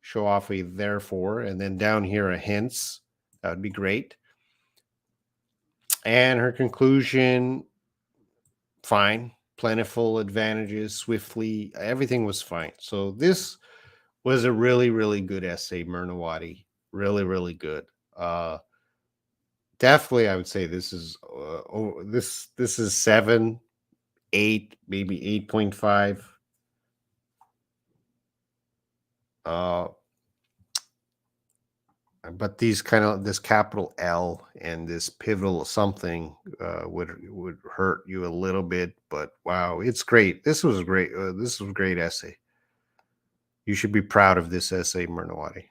show off a therefore, and then down here a hence. That would be great. And her conclusion, fine. Plentiful advantages, swiftly, everything was fine. So this Was a really, really good essay, Mernawati. Really, really good. Definitely, I would say this is this is 7, 8, maybe 8.5. Uh, but these kind of this capital L and this pivotal something would hurt you a little bit. But wow, it's great. This was great. This was a great essay. You should be proud of this essay, Mernawati.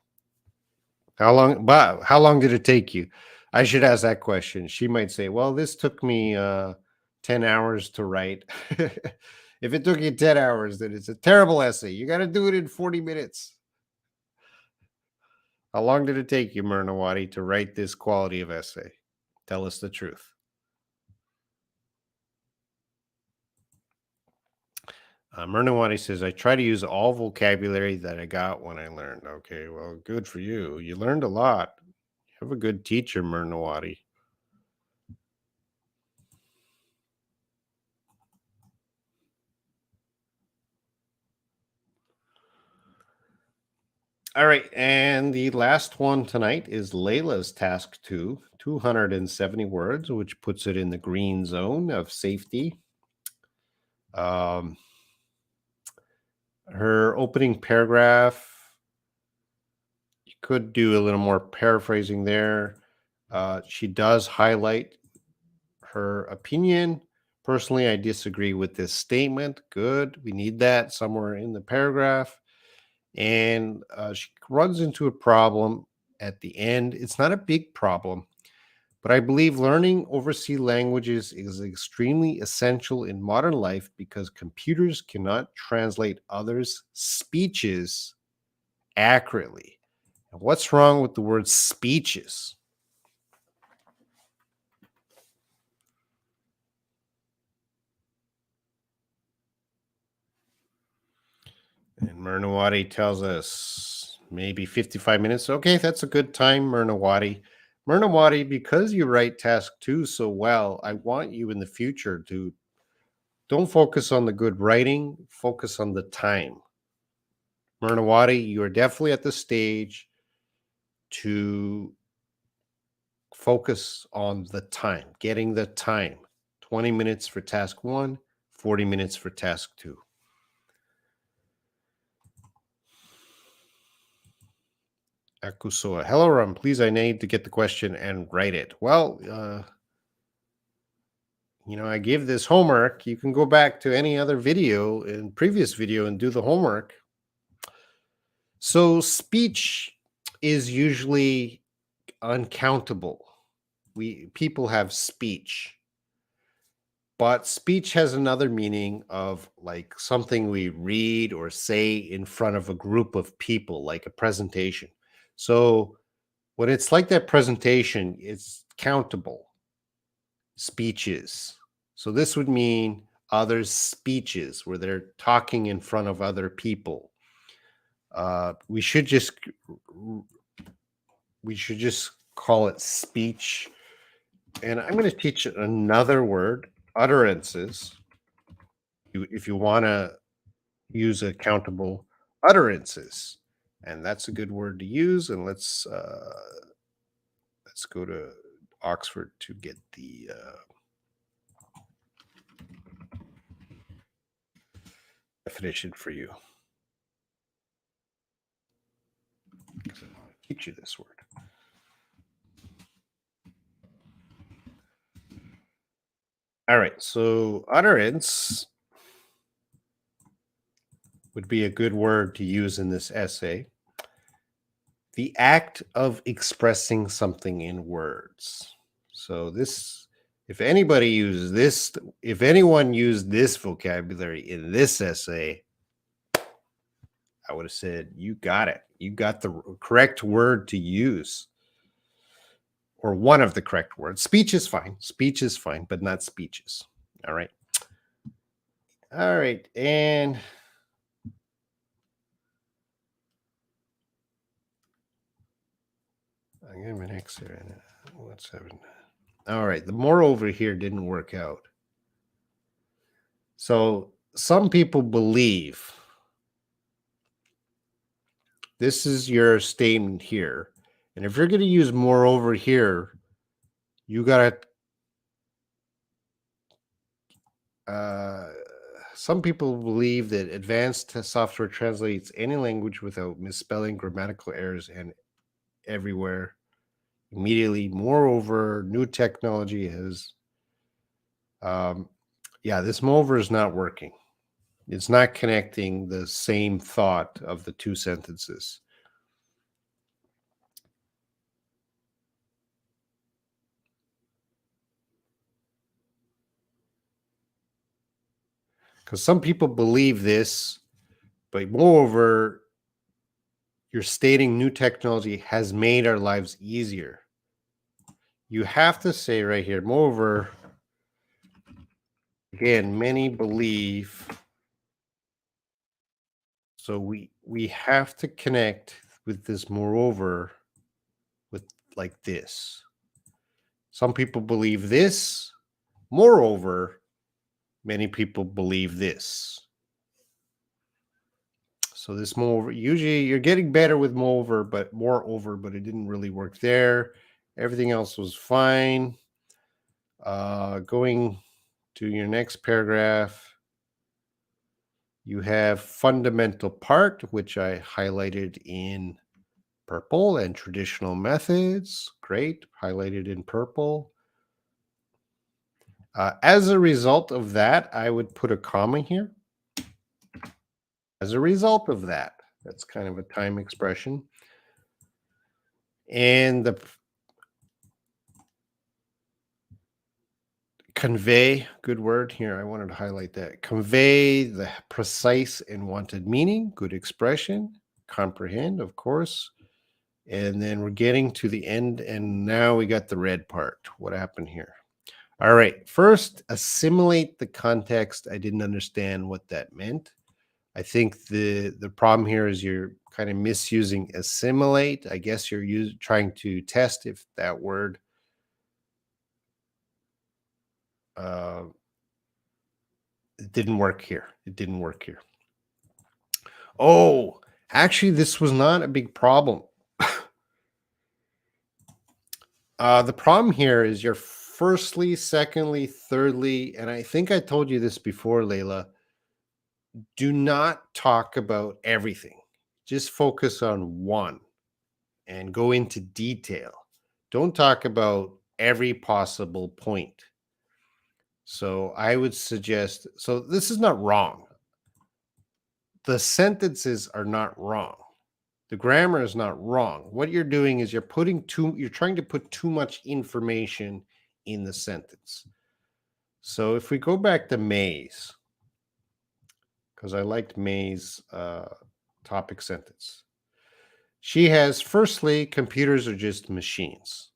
How long did it take you? I should ask that question. She might say, "Well, this took me 10 hours to write." If it took you 10 hours, then it's a terrible essay. You got to do it in 40 minutes. How long did it take you, Mernawati, to write this quality of essay? Tell us the truth. Mernawati says, I try to use all vocabulary that I got when I learned. Okay, well, good for you. You learned a lot. You have a good teacher, Mernawati. All right, and the last one tonight is Layla's task 2, 270 words, which puts it in the green zone of safety. Um, her opening paragraph, you could do a little more paraphrasing there. She does highlight her opinion. Personally, I disagree with this statement. Good. We need that somewhere in the paragraph. And she runs into a problem at the end. It's not a big problem, but I believe learning overseas languages is extremely essential in modern life because computers cannot translate others' speeches accurately. And what's wrong with the word speeches? And Mernawati tells us maybe 55 minutes. Okay, that's a good time, Mernawati. Mernawati, because you write task 2 so well, I want you in the future to don't focus on the good writing, focus on the time. Mernawati, you are definitely at the stage to focus on the time, getting the time. 20 minutes for task 1, 40 minutes for task 2. Akusoa. Hello, Ram. Please, I need to get the question and write it. Well, I give this homework. You can go back to any other video in previous video and do the homework. So speech is usually uncountable. People have speech, but speech has another meaning of like something we read or say in front of a group of people, like a presentation. So when it's like that presentation, it's countable speeches. So this would mean others' speeches where they're talking in front of other people. We should just call it speech. And I'm going to teach another word, utterances. If you want to use accountable utterances, and that's a good word to use. And let's go to Oxford to get the definition for you. I'll teach you this word. All right, so utterance would be a good word to use in this essay. The act of expressing something in words. So this, if anybody uses this, if anyone used this vocabulary in this essay, I would have said, you got it. You got the correct word to use, or one of the correct words. Speech is fine. Speech is fine, but not speeches. All right. All right. And I give an X there. What's happening? All right. The moreover here didn't work out. So some people believe This is your statement here. And if you're going to use moreover here, you got to. Some people believe that advanced software translates any language without misspelling, grammatical errors, and everywhere immediately. Moreover, new technology has. Yeah, this moreover is not working. It's not connecting the same thought of the two sentences. Because some people believe this, but moreover, you're stating new technology has made our lives easier. You have to say right here, moreover, again, many believe. So we have to connect with this moreover with like this. Some people believe this. Moreover, many people believe this. So this moreover, usually you're getting better with moreover, but it didn't really work there. Everything else was fine. Going to your next paragraph, you have fundamental part, which I highlighted in purple, and traditional methods. Great, highlighted in purple. As a result of that, I would put a comma here. As a result of that, that's kind of a time expression. And the convey, good word here. I wanted to highlight that. Convey the precise and wanted meaning, good expression. Comprehend, of course. And then we're getting to the end, and now we got the red part. What happened here? All right. First, assimilate the context. I didn't understand what that meant. I think the problem here is you're kind of misusing assimilate. I guess you're trying to test if that word it didn't work here. It didn't work here. Oh, actually, this was not a big problem. The problem here is your firstly, secondly, thirdly, and I think I told you this before, Layla. Do not talk about everything. Just focus on one and go into detail. Don't talk about every possible point. So I would suggest, so this is not wrong. The sentences are not wrong. The grammar is not wrong. What you're doing is you're trying to put too much information in the sentence. So if we go back to May's, because I liked May's topic sentence. She has, firstly, computers are just machines.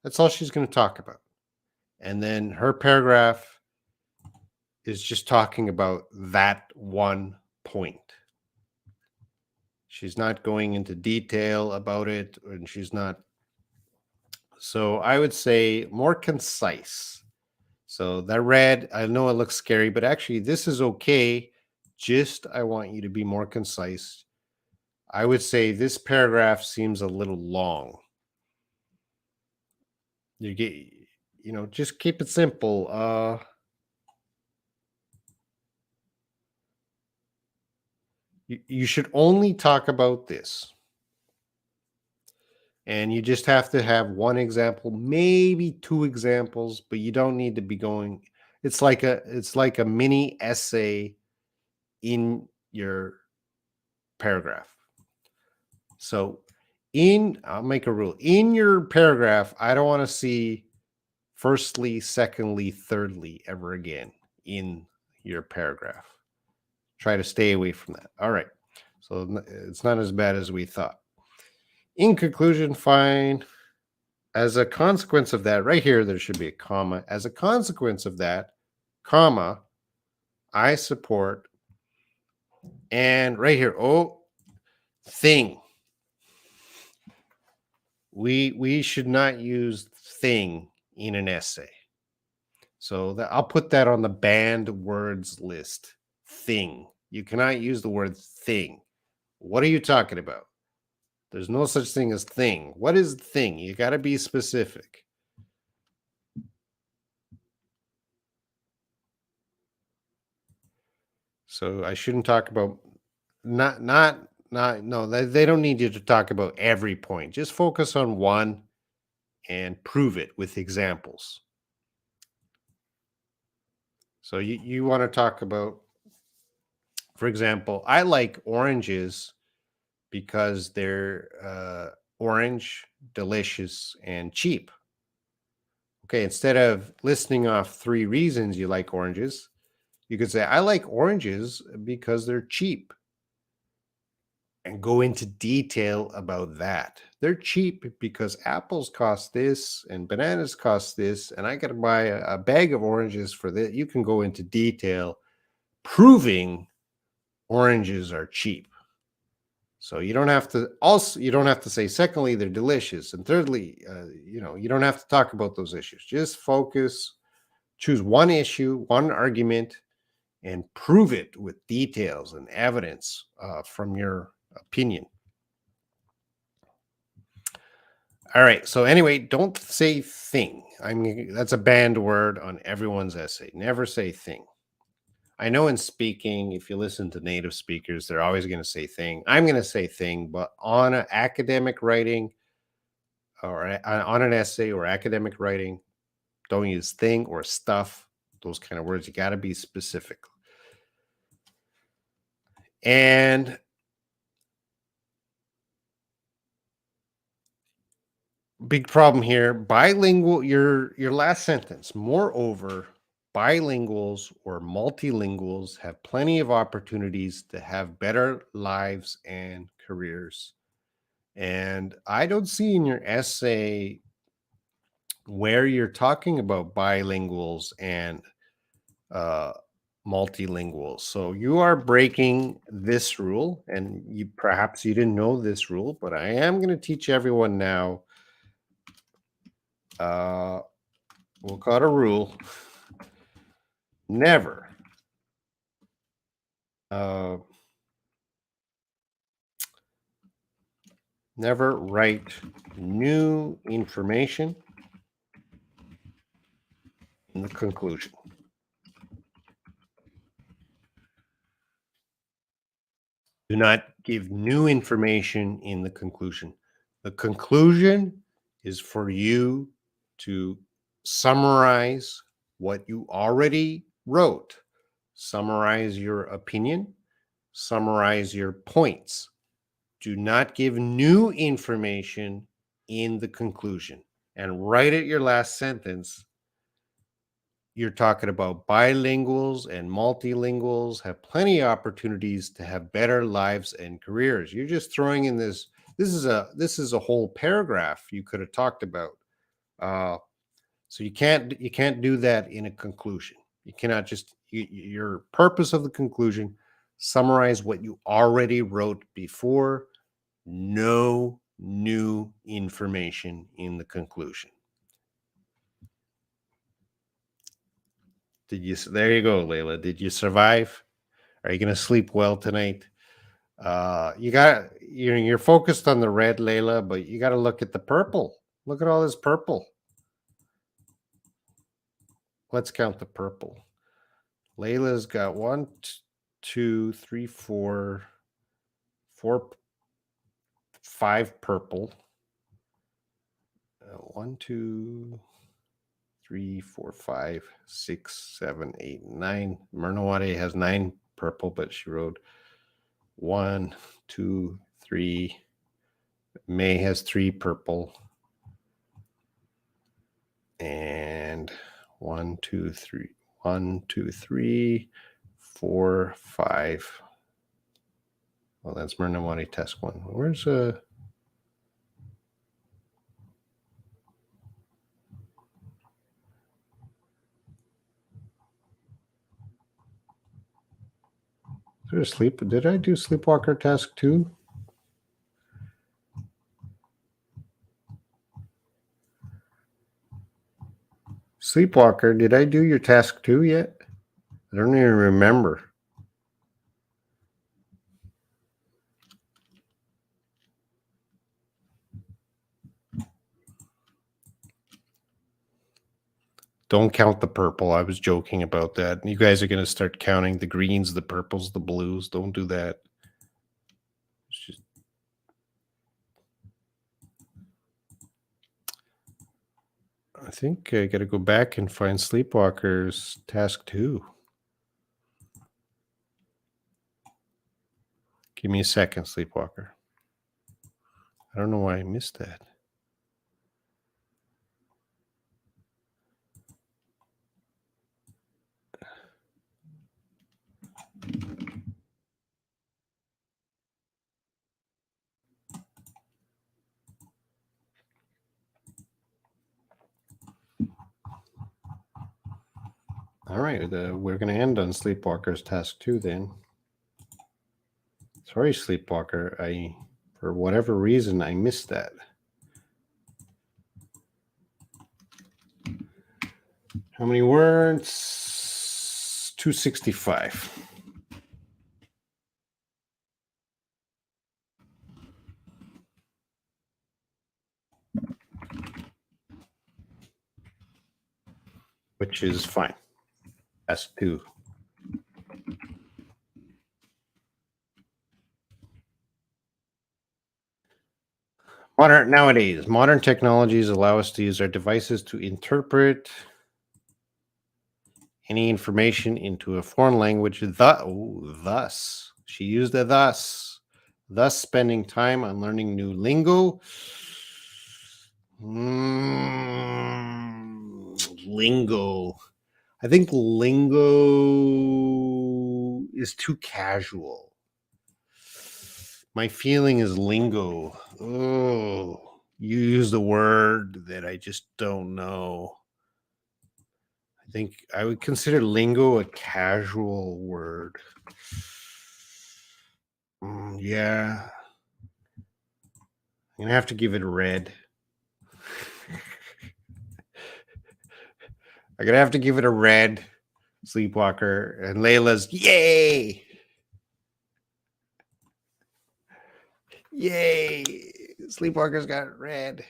That's all she's going to talk about. And then her paragraph is just talking about that one point. She's not going into detail about it, and she's not. So I would say more concise. So that red, I know it looks scary, but actually this is okay. Just I want you to be more concise. I would say this paragraph seems a little long. You get, just keep it simple. You should only talk about this. And you just have to have one example, maybe two examples, but you don't need to be going. It's like a mini essay in your paragraph. So I'll make a rule. In your paragraph, I don't want to see firstly, secondly, thirdly ever again in your paragraph. Try to stay away from that. All right. So it's not as bad as we thought. In conclusion, fine. As a consequence of that, right here, there should be a comma. As a consequence of that, comma, I support, and right here, thing. We should not use thing in an essay. So I'll put that on the banned words list. Thing. You cannot use the word thing. What are you talking about? There's no such thing as thing. What is thing? You got to be specific. So I shouldn't talk about no, they don't need you to talk about every point. Just focus on one and prove it with examples. So you want to talk about, for example, I like oranges because they're orange, delicious, and cheap. Okay, instead of listing off 3 reasons you like oranges, you could say, I like oranges because they're cheap, and go into detail about that. They're cheap because apples cost this and bananas cost this, and I got to buy a bag of oranges for that. You can go into detail proving oranges are cheap. So you don't have to say secondly they're delicious, and thirdly you don't have to talk about those issues. Just focus, choose one issue, one argument, and prove it with details and evidence from your opinion. All right. So anyway, don't say thing. I mean, that's a banned word on everyone's essay. Never say thing. I know in speaking, if you listen to native speakers, they're always going to say thing. I'm going to say thing, but on an academic writing or on an essay or academic writing, don't use thing or stuff. Those kind of words. You got to be specific. And big problem here, bilingual, your last sentence. Moreover, bilinguals or multilinguals have plenty of opportunities to have better lives and careers. And I don't see in your essay where you're talking about bilinguals and multilinguals. So you are breaking this rule, and perhaps you didn't know this rule, but I am going to teach everyone now. We'll call it a rule. Never never write new information in the conclusion. Do not give new information in the conclusion. The conclusion is for you to summarize what you already wrote, summarize your opinion, summarize your points. Do not give new information in the conclusion. And right at your last sentence, you're talking about bilinguals and multilinguals have plenty of opportunities to have better lives and careers. You're just throwing in this. This is a whole paragraph you could have talked about. So you can't do that in a conclusion. You cannot just your purpose of the conclusion. Summarize what you already wrote before. No new information in the conclusion. There you go, Layla. Did you survive? Are you going to sleep well tonight? You're focused on the red, Layla, but you got to look at the purple. Look at all this purple. Let's count the purple. Layla's got 1, 2, 3, 4, 5 purple. 1, 2, 3, 4, 5, 6, 7, 8, 9. Mernawade has 9 purple, but she wrote 1, 2, 3. May has 3 purple. And 1, 2, 3. 1, 2, 3, 4, 5. Well, that's Mernawade test 1. Where's Did I do Sleepwalker task 2? Sleepwalker, did I do your task 2 yet? I don't even remember. Don't count the purple. I was joking about that. You guys are going to start counting the greens, the purples, the blues. Don't do that. It's just, I think I got to go back and find Sleepwalker's task 2. Give me a second, Sleepwalker. I don't know why I missed that. All right, we're going to end on Sleepwalker's task 2 then. Sorry, Sleepwalker. For whatever reason, I missed that. How many words? 265. Which is fine. Task 2. Nowadays, modern technologies allow us to use our devices to interpret any information into a foreign language. Thus, she used a thus spending time on learning new lingo. Lingo. I think lingo is too casual. My feeling is lingo. Oh, you used a word that I just don't know. I think I would consider lingo a casual word. Yeah. I'm going to have to give it a red. I'm going to have to give it a red, Sleepwalker. And Layla's, yay! Yay! Sleepwalker's got it red.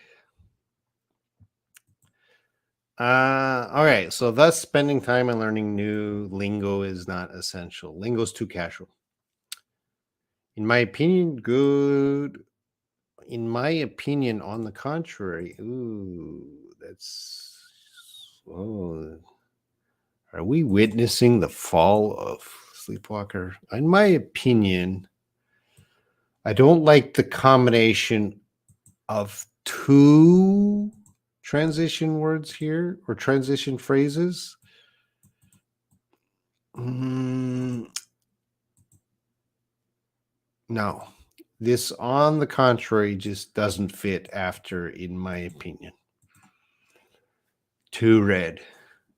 Okay, so thus spending time on learning new lingo is not essential. Lingo's too casual. In my opinion, good. In my opinion, on the contrary, are we witnessing the fall of Sleepwalker? In my opinion, I don't like the combination of two transition words here or transition phrases. No, this on the contrary just doesn't fit after, in my opinion. Too red.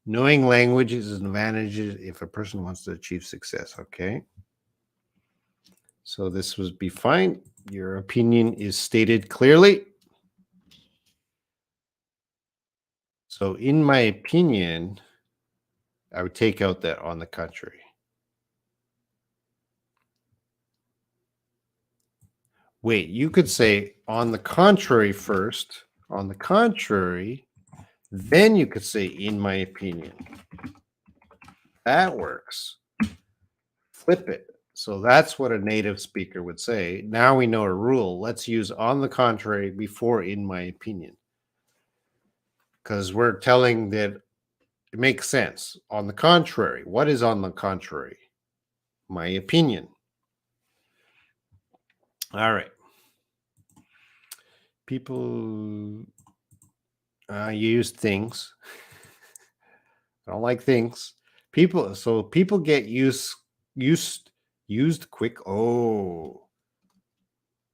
Knowing language is an advantage if a person wants to achieve success. Okay. So this would be fine. Your opinion is stated clearly. So in my opinion, I would take out that on the contrary. Wait, you could say on the contrary first. On the contrary, then you could say in my opinion. That works. Flip it. So that's what a native speaker would say. Now we know a rule. Let's use on the contrary before in my opinion. Because we're telling that it makes sense. On the contrary. What is on the contrary? My opinion. All right. People use things. I don't like things. People get used quick. Oh.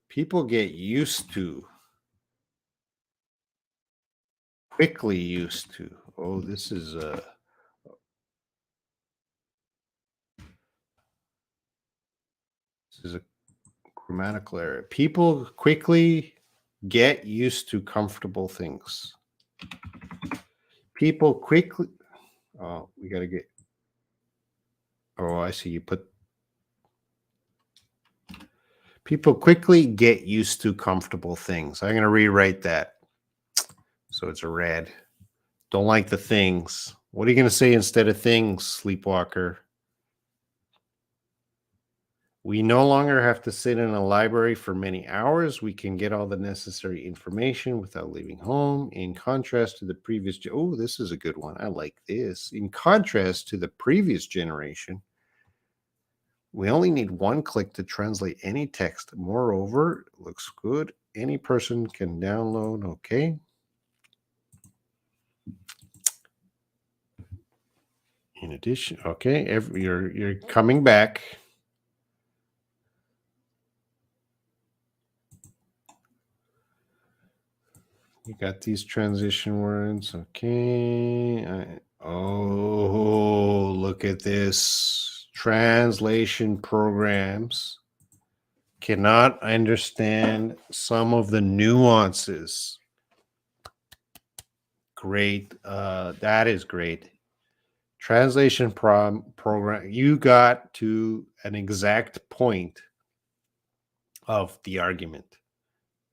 People get used to. Quickly used to. Oh, this is a grammatical error. People quickly get used to comfortable things. People quickly. Oh, we got to get. Oh, I see. You put. People quickly get used to comfortable things. I'm going to rewrite that. So it's a red. Don't like the things. What are you going to say instead of things, sleepwalker? We no longer have to sit in a library for many hours. We can get all the necessary information without leaving home. In contrast to the previous, oh, this is a good one. I like this. In contrast to the previous generation, we only need one click to translate any text. Moreover, it looks good. Any person can download. Okay. In addition, okay, you're coming back. You got these transition words. Okay. Oh, look at this. Translation programs cannot understand some of the nuances. Great. That is great. Translation program. You got to an exact point of the argument.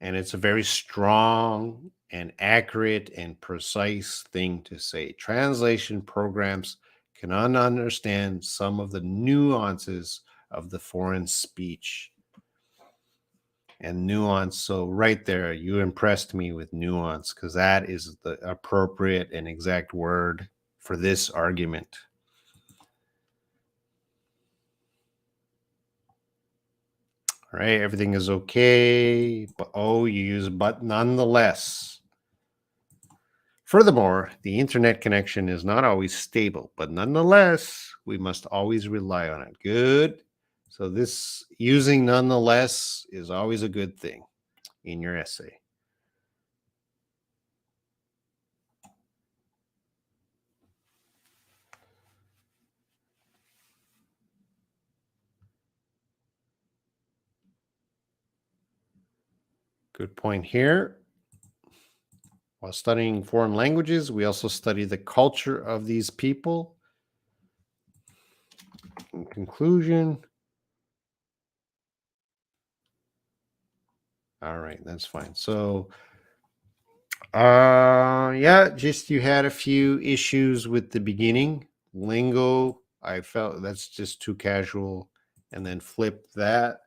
And it's a very strong and accurate and precise thing to say. Translation programs cannot understand some of the nuances of the foreign speech and nuance. So, right there, you impressed me with nuance because that is the appropriate and exact word for this argument. All right, everything is okay. But you use but nonetheless. Furthermore, the internet connection is not always stable, but nonetheless, we must always rely on it. Good. So this using nonetheless is always a good thing in your essay. Good point here. While studying foreign languages, we also study the culture of these people. In conclusion, all right, that's fine. So, yeah, just you had a few issues with the beginning. Lingo, I felt that's just too casual. And then flip that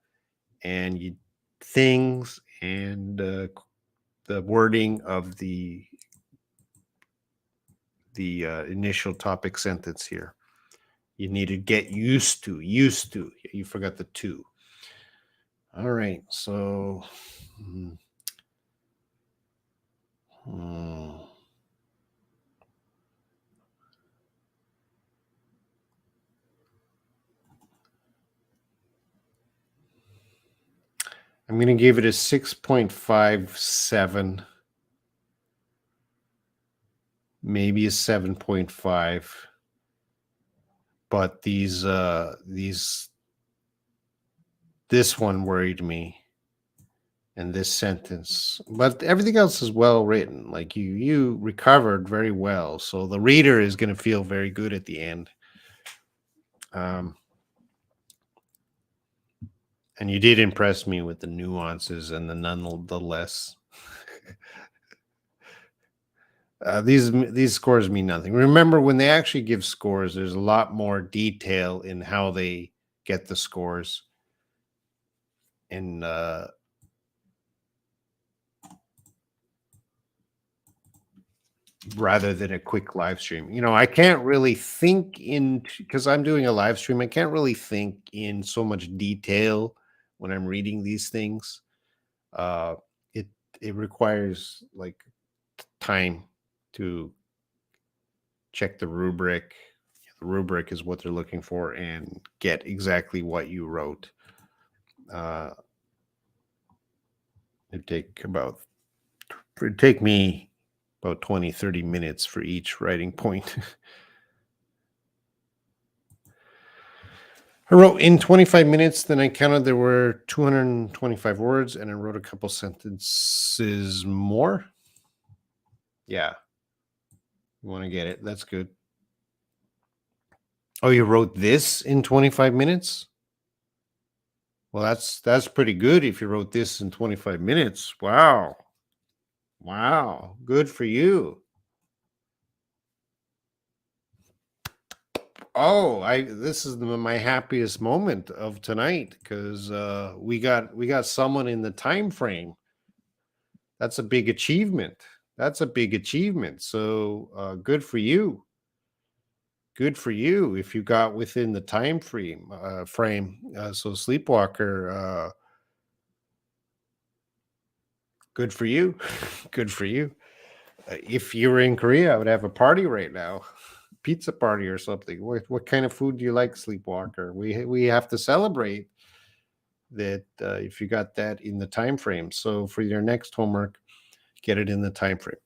and you things and the wording of the initial topic sentence here. You need to get used to. You forgot the to. All right, so hmm. I'm going to give it a 6.57, maybe a 7.5. But this one worried me, and this sentence. But everything else is well written. Like you recovered very well, so the reader is going to feel very good at the end. And you did impress me with the nuances and the nonetheless. These scores mean nothing. Remember, when they actually give scores, there's a lot more detail in how they get the scores. And rather than a quick live stream, I can't really think in because I'm doing a live stream. I can't really think in so much detail when I'm reading these things. Uh, it it requires like time to check the rubric. The rubric is what they're looking for and get exactly what you wrote. It'd take me about 20-30 minutes for each writing point. I wrote in 25 minutes, then I counted there were 225 words, and I wrote a couple sentences more. Yeah. You want to get it. That's good. Oh, you wrote this in 25 minutes? Well, that's pretty good if you wrote this in 25 minutes. Wow. Wow. Good for you. Oh, I this is my happiest moment of tonight because we got someone in the time frame. That's a big achievement. That's a big achievement. So good for you. Good for you if you got within the time frame. So Sleepwalker, good for you. Good for you. If you were in Korea, I would have a party right now, pizza party or something. What kind of food do you like, Sleepwalker? We have to celebrate that if you got that in the time frame. So for your next homework, get it in the time frame.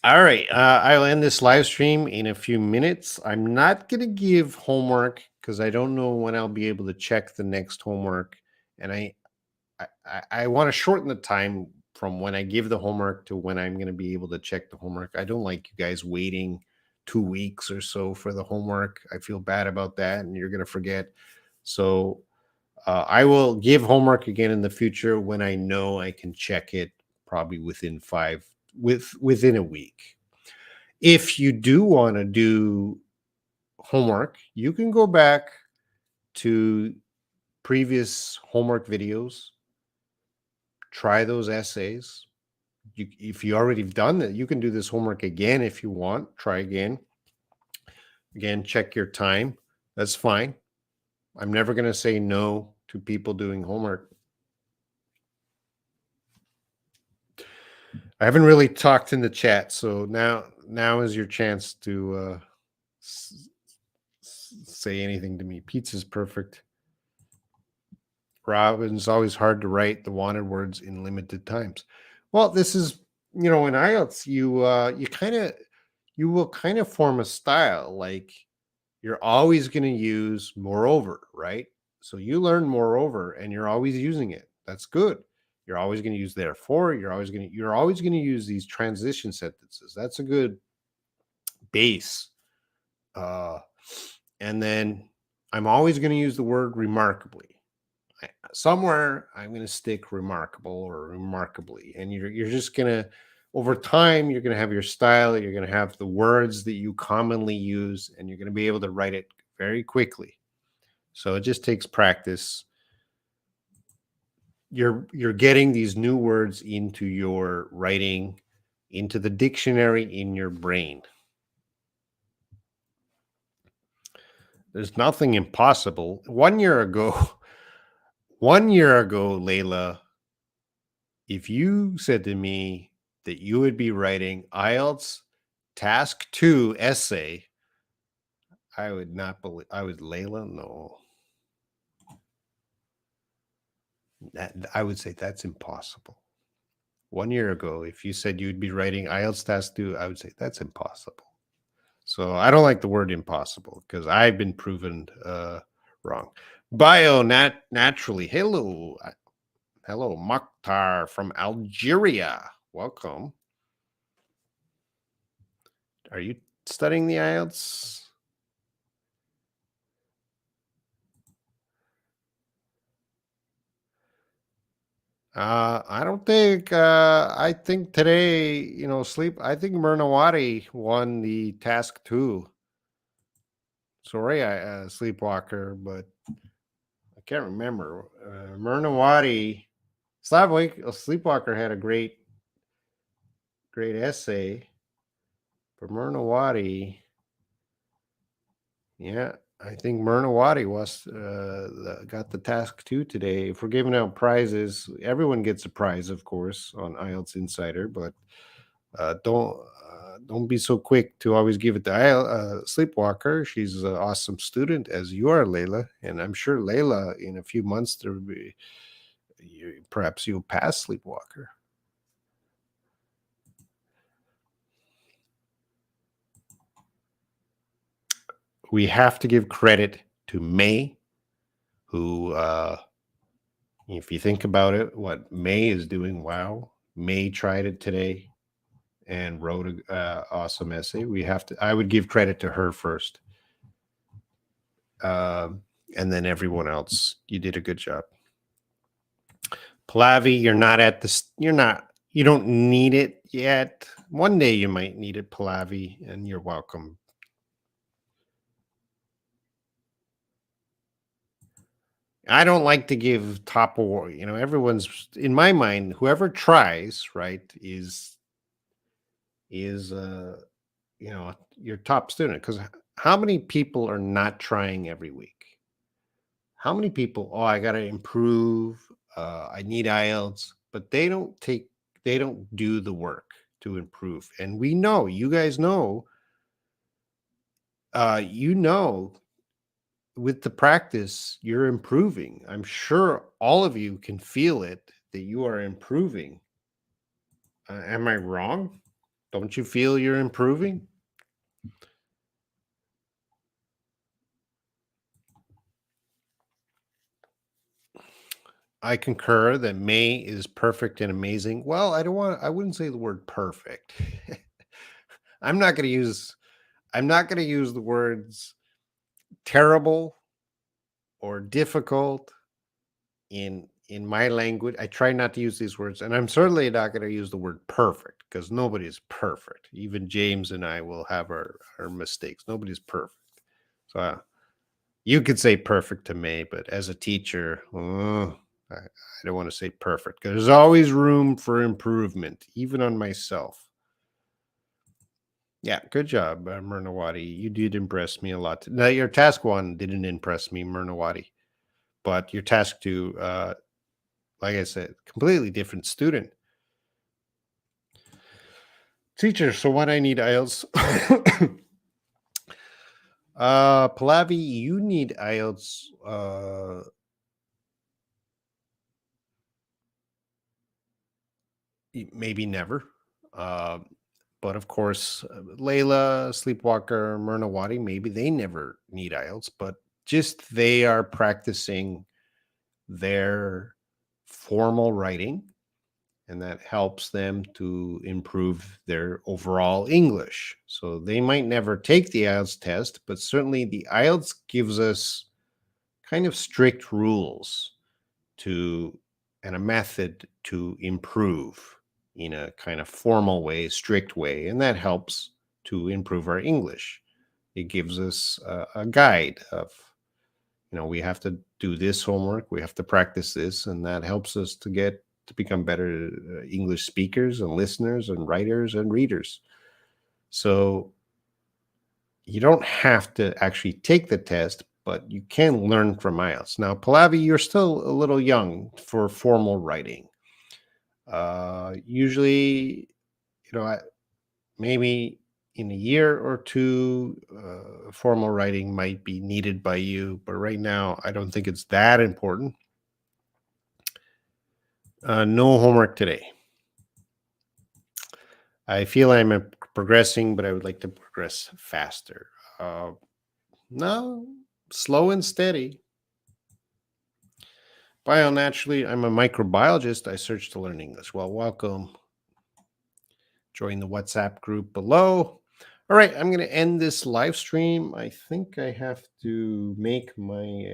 All right, I'll end this live stream in a few minutes. I'm not going to give homework because I don't know when I'll be able to check the next homework, and I want to shorten the time from when I give the homework to when I'm going to be able to check the homework. I don't like you guys waiting 2 weeks or so for the homework. I feel bad about that, and you're going to forget. So I will give homework again in the future when I know I can check it, probably within a week. If you do want to do homework, you can go back to previous homework videos, try those essays. If you already have done that, you can do this homework again if you want. Try again. Again, check your time. That's fine. I'm never going to say no to people doing homework. I haven't really talked in the chat, so now is your chance to say anything to me. Pizza's perfect. Robin's always hard to write the wanted words in limited times. Well, this is in IELTS you will kind of form a style like you're always going to use moreover, right? So you learn moreover and you're always using it. That's good. You're always going to use therefore, you're always going to use these transition sentences. That's a good base. Uh and then I'm always going to use the word remarkably. Somewhere I'm going to stick remarkable or remarkably, and you're just going to over time you're going to have your style, you're going to have the words that you commonly use, and you're going to be able to write it very quickly. So it just takes practice. You're getting these new words into your writing, into the dictionary in your brain. There's nothing impossible. 1 year ago, 1 year ago, Layla, if you said to me that you would be writing IELTS task 2 essay, I would not believe. I was Layla. No, I would say that's impossible. 1 year ago, if you said you'd be writing IELTS task 2, I would say that's impossible. So I don't like the word impossible because I've been proven wrong. Naturally. Hello, Mokhtar from Algeria. Welcome. Are you studying the IELTS? I don't think. I think today, I think Mernawati won the task 2. Sorry, Sleepwalker, but I can't remember. Mernawati, Sleepwalker had a great essay, but Mernawati, yeah, I think Mernawati got the task 2 today. If we're giving out prizes, everyone gets a prize, of course, on IELTS Insider, but don't be so quick to always give it to Sleepwalker. She's an awesome student, as you are, Layla, and I'm sure Layla, in a few months, perhaps you'll pass Sleepwalker. We have to give credit to May, who, if you think about it, what May is doing, wow. May tried it today and wrote an awesome essay. I would give credit to her first. And then everyone else. You did a good job. Pallavi, you don't need it yet. One day you might need it, Pallavi, and you're welcome. I don't like to give top award. Everyone's in my mind. Whoever tries, right, is your top student. Because how many people are not trying every week? How many people? Oh, I got to improve. I need IELTS, but they don't do the work to improve. And we know, you guys know, you know, with the practice, you're improving. I'm sure all of you can feel it that you are improving. Am I wrong? Don't you feel you're improving? I concur that May is perfect and amazing. Well, I wouldn't say the word perfect. I'm not going to use I'm not going to use the words terrible or difficult in my language. I try not to use these words, and I'm certainly not going to use the word perfect because nobody's perfect. Even James and I will have our mistakes. Nobody's perfect. So you could say perfect to me, but as a teacher, I don't want to say perfect because there's always room for improvement, even on myself. Yeah, good job, Myrnawati. You did impress me a lot. Now, your task one didn't impress me, Myrnawati, but your task two, like I said, completely different student. Teacher, so what I need IELTS? Pallavi, you need IELTS. Maybe never. Uh, but of course, Layla, Sleepwalker, Myrnawati, maybe they never need IELTS, but just they are practicing their formal writing, and that helps them to improve their overall English. So they might never take the IELTS test, but certainly the IELTS gives us kind of strict rules to and a method to improve in a kind of formal way, strict way, and that helps to improve our English. It gives us a guide of, we have to do this homework, we have to practice this, and that helps us to become better English speakers and listeners and writers and readers. So you don't have to actually take the test, but you can learn from IELTS. Now, Pallavi, you're still a little young for formal writing. Usually, maybe in a year or two, formal writing might be needed by you, but right now, I don't think it's that important. No homework today. I feel I'm progressing, but I would like to progress faster. Uh, no, slow and steady. Bionaturally, I'm a microbiologist. I search to learn English. Well, welcome. Join the WhatsApp group below. All right, I'm going to end this live stream. I think I have to make my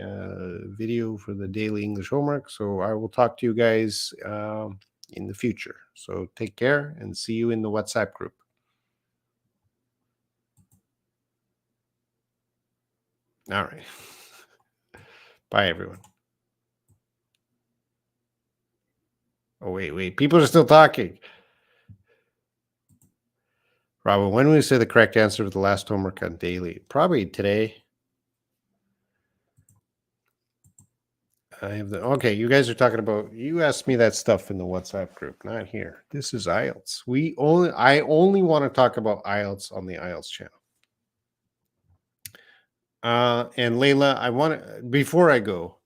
video for the daily English homework. So I will talk to you guys in the future. So take care and see you in the WhatsApp group. All right. Bye, everyone. Oh, wait. People are still talking. Robin, when will we say the correct answer for the last homework on daily? Probably today. I have the okay. You guys are talking about. You asked me that stuff in the WhatsApp group, not here. This is IELTS. I only want to talk about IELTS on the IELTS channel. And Layla, I want to before I go.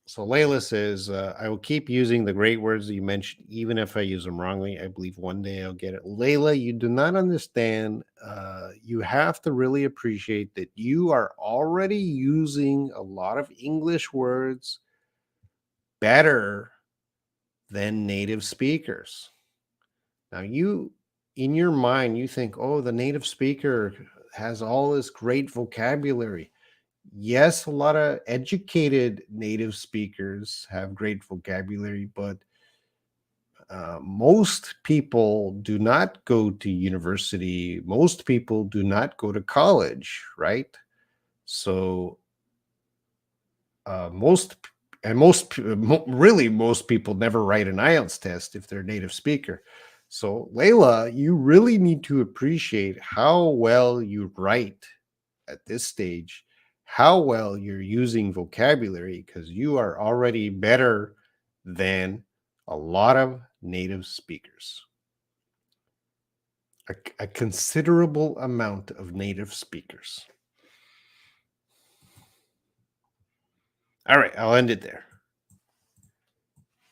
So Layla says, I will keep using the great words that you mentioned, even if I use them wrongly. I believe one day I'll get it. Layla, you do not understand. You have to really appreciate that you are already using a lot of English words better than native speakers. Now, in your mind, you think, oh, the native speaker has all this great vocabulary. Yes, a lot of educated native speakers have great vocabulary, but most people do not go to university. Most people do not go to college, right? So most p- and most p- mo- really most people never write an IELTS test if they're a native speaker. So, Layla, you really need to appreciate how well you write at this stage, how well you're using vocabulary, because you are already better than a lot of native speakers, a considerable amount of native speakers. All right, I'll end it there.